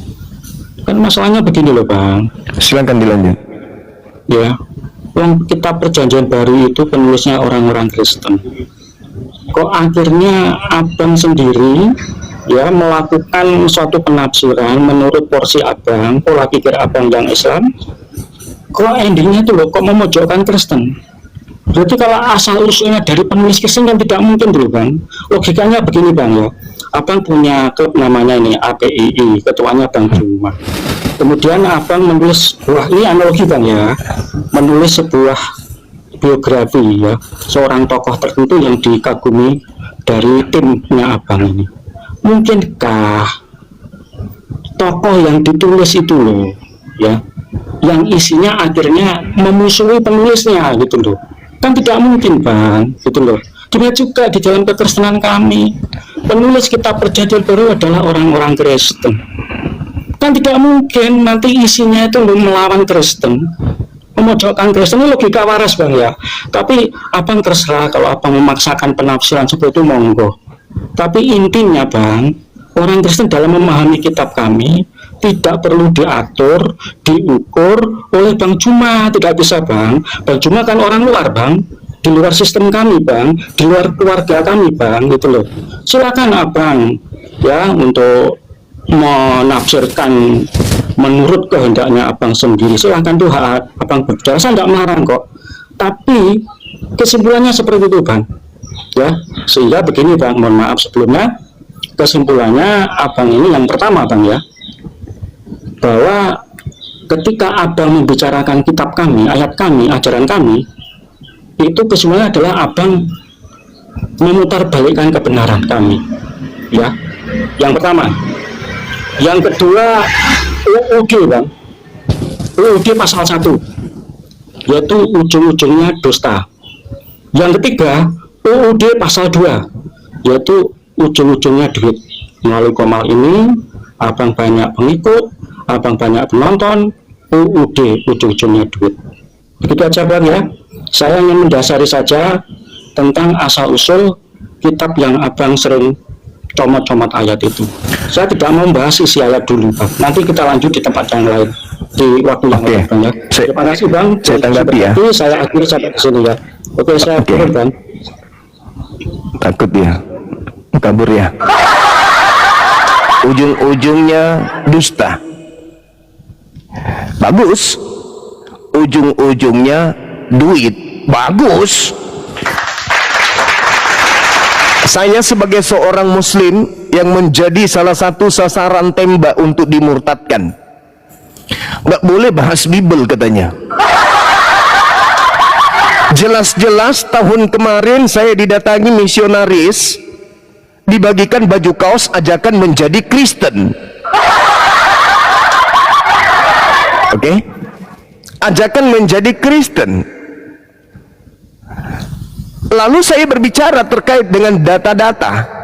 Kan masalahnya begini loh Bang. Silakan dilanjut. Ya, kitab perjanjian baru itu penulisnya orang-orang Kristen. Kok akhirnya abang sendiri ya melakukan suatu penafsiran menurut porsi abang, pola pikir abang yang Islam, kok endingnya itu loh kok memojokkan Kristen. Berarti kalau asal usulnya dari penulis Kristen kan tidak mungkin dulu Bang. Logikanya begini Bang ya, abang punya klub namanya ini APII, ketuanya Bang Juma. Kemudian abang menulis ini analogi Bang ya, menulis sebuah biografi ya seorang tokoh tertentu yang dikagumi dari timnya abang ini. Mungkinkah tokoh yang ditulis itu loh ya, yang isinya akhirnya memusuhi penulisnya gitu loh? Kan tidak mungkin Bang gitu loh. Demikian juga di dalam kekristenan kami, penulis kitab perjanjian baru adalah orang-orang Kristen. Kan tidak mungkin nanti isinya itu melawan Kristen, memojokkan Kristen. Ini logika waras Bang ya. Tapi abang terserah, kalau abang memaksakan penafsiran seperti itu monggo. Tapi intinya Bang, orang Kristen dalam memahami kitab kami tidak perlu diatur, diukur oleh Bang Juma. Tidak bisa Bang. Bang Juma kan orang luar Bang, di luar sistem kami Bang, di luar keluarga kami Bang gitu loh. Silakan abang ya untuk menafsirkan menurut kehendaknya abang sendiri. Silakan tuh hak abang berbicara, saya tidak melarang kok. Tapi kesimpulannya seperti itu Bang ya. Sehingga begini Bang, mohon maaf sebelumnya, kesimpulannya abang ini yang pertama Bang ya, bahwa ketika abang membicarakan kitab kami, ayat kami, ajaran kami, itu kesimpulannya adalah abang memutarbalikkan kebenaran kami ya, yang pertama. Yang kedua, UUD Bang, UUD pasal 1, yaitu ujung-ujungnya dusta. Yang ketiga, UUD pasal 2, yaitu ujung-ujungnya duit. Melalui Komal ini abang banyak pengikut, abang banyak penonton, UUD ujung-ujungnya duit. Begitu aja Bang ya. Saya ingin mendasari saja tentang asal-usul kitab yang abang sering comot-comot ayat itu. Saya tidak mau membahas isi ayat dulu Bang. Nanti kita lanjut di tempat yang lain, di waktu yang lain Bang ya. Terima kasih Bang. Saya tanggapi ya. Saya akhiri sampai di sini ya. Oke, saya turun Bang. Takut ya, kabur ya. Ujung-ujungnya dusta. Bagus. Ujung-ujungnya duit. Bagus. Saya sebagai seorang muslim yang menjadi salah satu sasaran tembak untuk dimurtadkan, nggak boleh bahas Bible katanya. Jelas-jelas tahun kemarin saya didatangi misionaris, dibagikan baju kaos ajakan menjadi Kristen. Oke? Ajakan menjadi Kristen. Lalu saya berbicara terkait dengan data-data.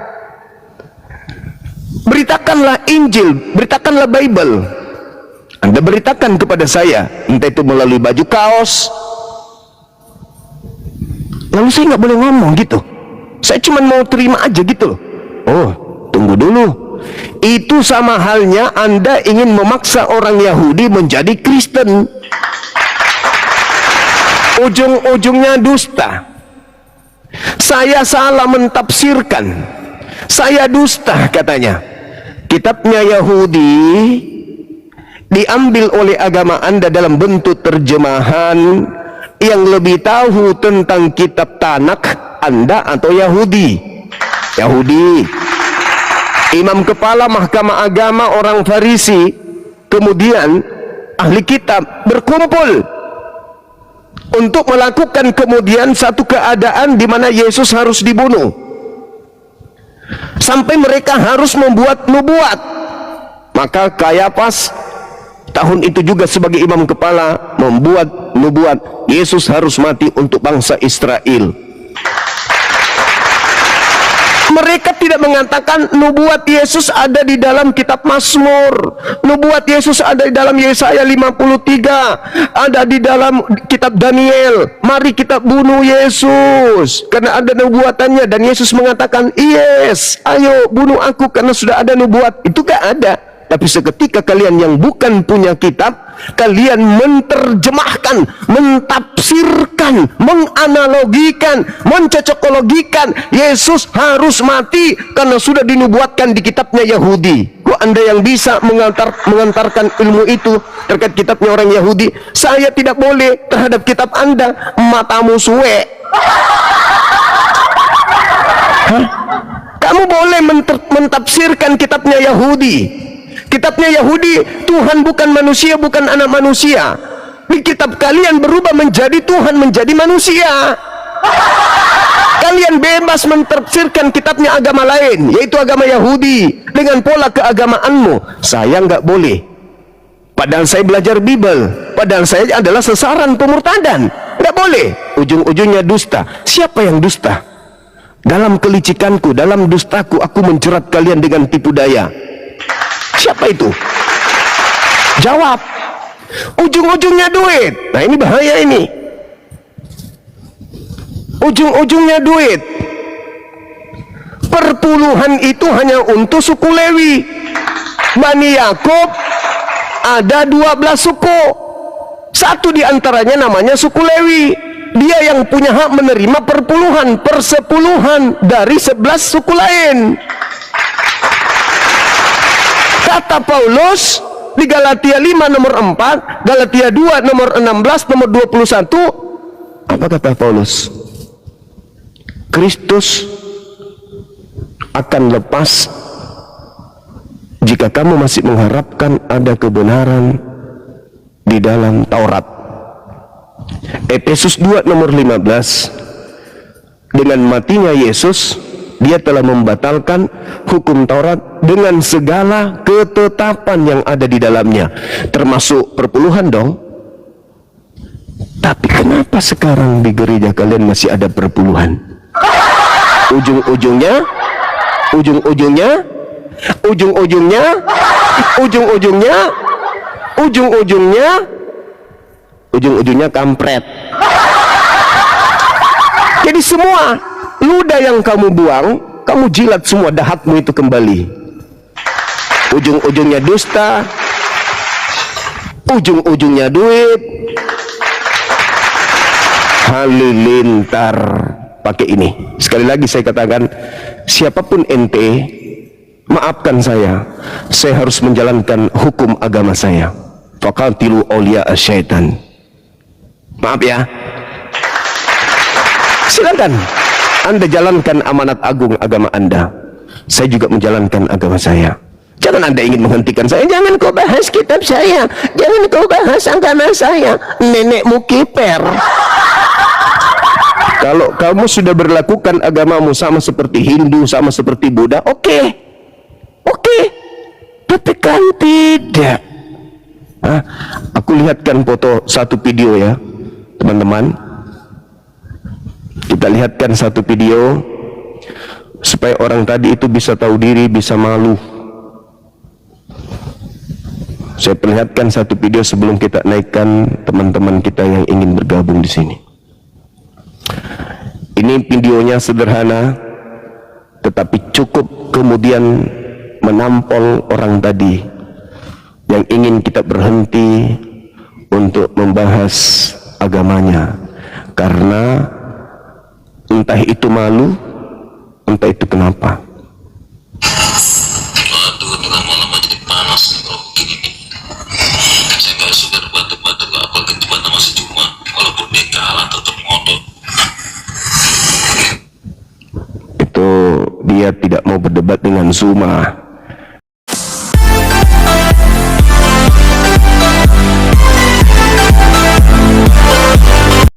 Beritakanlah Injil, beritakanlah Bible. Anda beritakan kepada saya, entah itu melalui baju kaos. Lalu saya nggak boleh ngomong gitu. Saya cuma mau terima aja gitu. Oh, tunggu dulu. Itu sama halnya Anda ingin memaksa orang Yahudi menjadi Kristen. Ujung-ujungnya dusta. Saya salah mentafsirkan. Saya dusta katanya. Kitabnya Yahudi diambil oleh agama Anda dalam bentuk terjemahan yang lebih tahu tentang kitab Tanakh Anda atau Yahudi. Imam kepala mahkamah agama orang Farisi, kemudian ahli kitab berkumpul untuk melakukan kemudian satu keadaan di mana Yesus harus dibunuh, sampai mereka harus membuat nubuat. Maka Kayafas tahun itu juga sebagai imam kepala membuat nubuat Yesus harus mati untuk bangsa Israel. Mereka tidak mengatakan nubuat Yesus ada di dalam kitab Mazmur, nubuat Yesus ada di dalam Yesaya 53, ada di dalam kitab Daniel. Mari kita bunuh Yesus karena ada nubuatannya, dan Yesus mengatakan, yes, ayo bunuh aku karena sudah ada nubuat. Itu gak ada. Tapi seketika kalian yang bukan punya kitab, kalian menterjemahkan, mentafsirkan, menganalogikan, mencocokologikan Yesus harus mati karena sudah dinubuatkan di kitabnya Yahudi. Kok Anda yang bisa mengantarkan ilmu itu terkait kitabnya orang Yahudi? Saya tidak boleh terhadap kitab Anda. Matamu suwe. Kamu boleh mentafsirkan kitabnya Yahudi. Kitabnya Yahudi, Tuhan bukan manusia, bukan anak manusia. Di kitab kalian berubah menjadi Tuhan menjadi manusia. Kalian bebas mentafsirkan kitabnya agama lain, yaitu agama Yahudi, dengan pola keagamaanmu. Saya nggak boleh. Padahal saya belajar Bible, padahal saya adalah sasaran pemurtadan. Nggak boleh. Ujung-ujungnya dusta. Siapa yang dusta? Dalam kelicikanku, dalam dustaku, aku menjerat kalian dengan tipu daya. Siapa itu? Jawab. Ujung-ujungnya duit. Nah, ini bahaya ini. Ujung-ujungnya duit. Perpuluhan itu hanya untuk suku Lewi. Bani Yakub ada 12 suku. Satu di antaranya namanya suku Lewi. Dia yang punya hak menerima perpuluhan, persepuluhan dari 11 suku lain. Kata Paulus di Galatia 5 nomor 4, Galatia 2 nomor 16, nomor 21. Apa kata Paulus? Kristus akan lepas jika kamu masih mengharapkan ada kebenaran di dalam Taurat. Efesus 2 nomor 15. Dengan matinya Yesus, dia telah membatalkan hukum Taurat dengan segala ketetapan yang ada di dalamnya, termasuk perpuluhan dong. Tapi kenapa sekarang di gereja kalian masih ada perpuluhan? Ujung-ujungnya kampret. Jadi semua ludah yang kamu buang, kamu jilat semua dahatmu itu kembali. Ujung-ujungnya dusta, ujung-ujungnya duit. Halilintar. Pakai ini. Sekali lagi saya katakan, siapapun ente, maafkan saya harus menjalankan hukum agama saya. Faqatilu awliya asyaitan. Maaf ya. Silakan Anda jalankan amanat agung agama Anda. Saya juga menjalankan agama saya. Jangan Anda ingin menghentikan saya. Jangan kau bahas kitab saya, jangan kau bahas agama saya. Nenekmu kiper. Kalau kamu sudah berlakukan agamamu sama seperti Hindu, sama seperti Buddha, oke. Tapi kan tidak. Aku lihatkan foto satu video ya, teman-teman. Kita lihatkan satu video supaya orang tadi itu bisa tahu diri, bisa malu. Saya perlihatkan satu video sebelum kita naikkan teman-teman kita yang ingin bergabung di sini. Ini videonya sederhana, tetapi cukup kemudian menampol orang tadi yang ingin kita berhenti untuk membahas agamanya, karena entah itu malu, entah itu kenapa. Aduh, tengah malam aja jadi panas nih kalau begini nih. Saya nggak suka debat-debat, apalagi debat sama si Juma. Walaupun dia kalah tetap ngotot. Itu dia tidak mau berdebat dengan Zuma.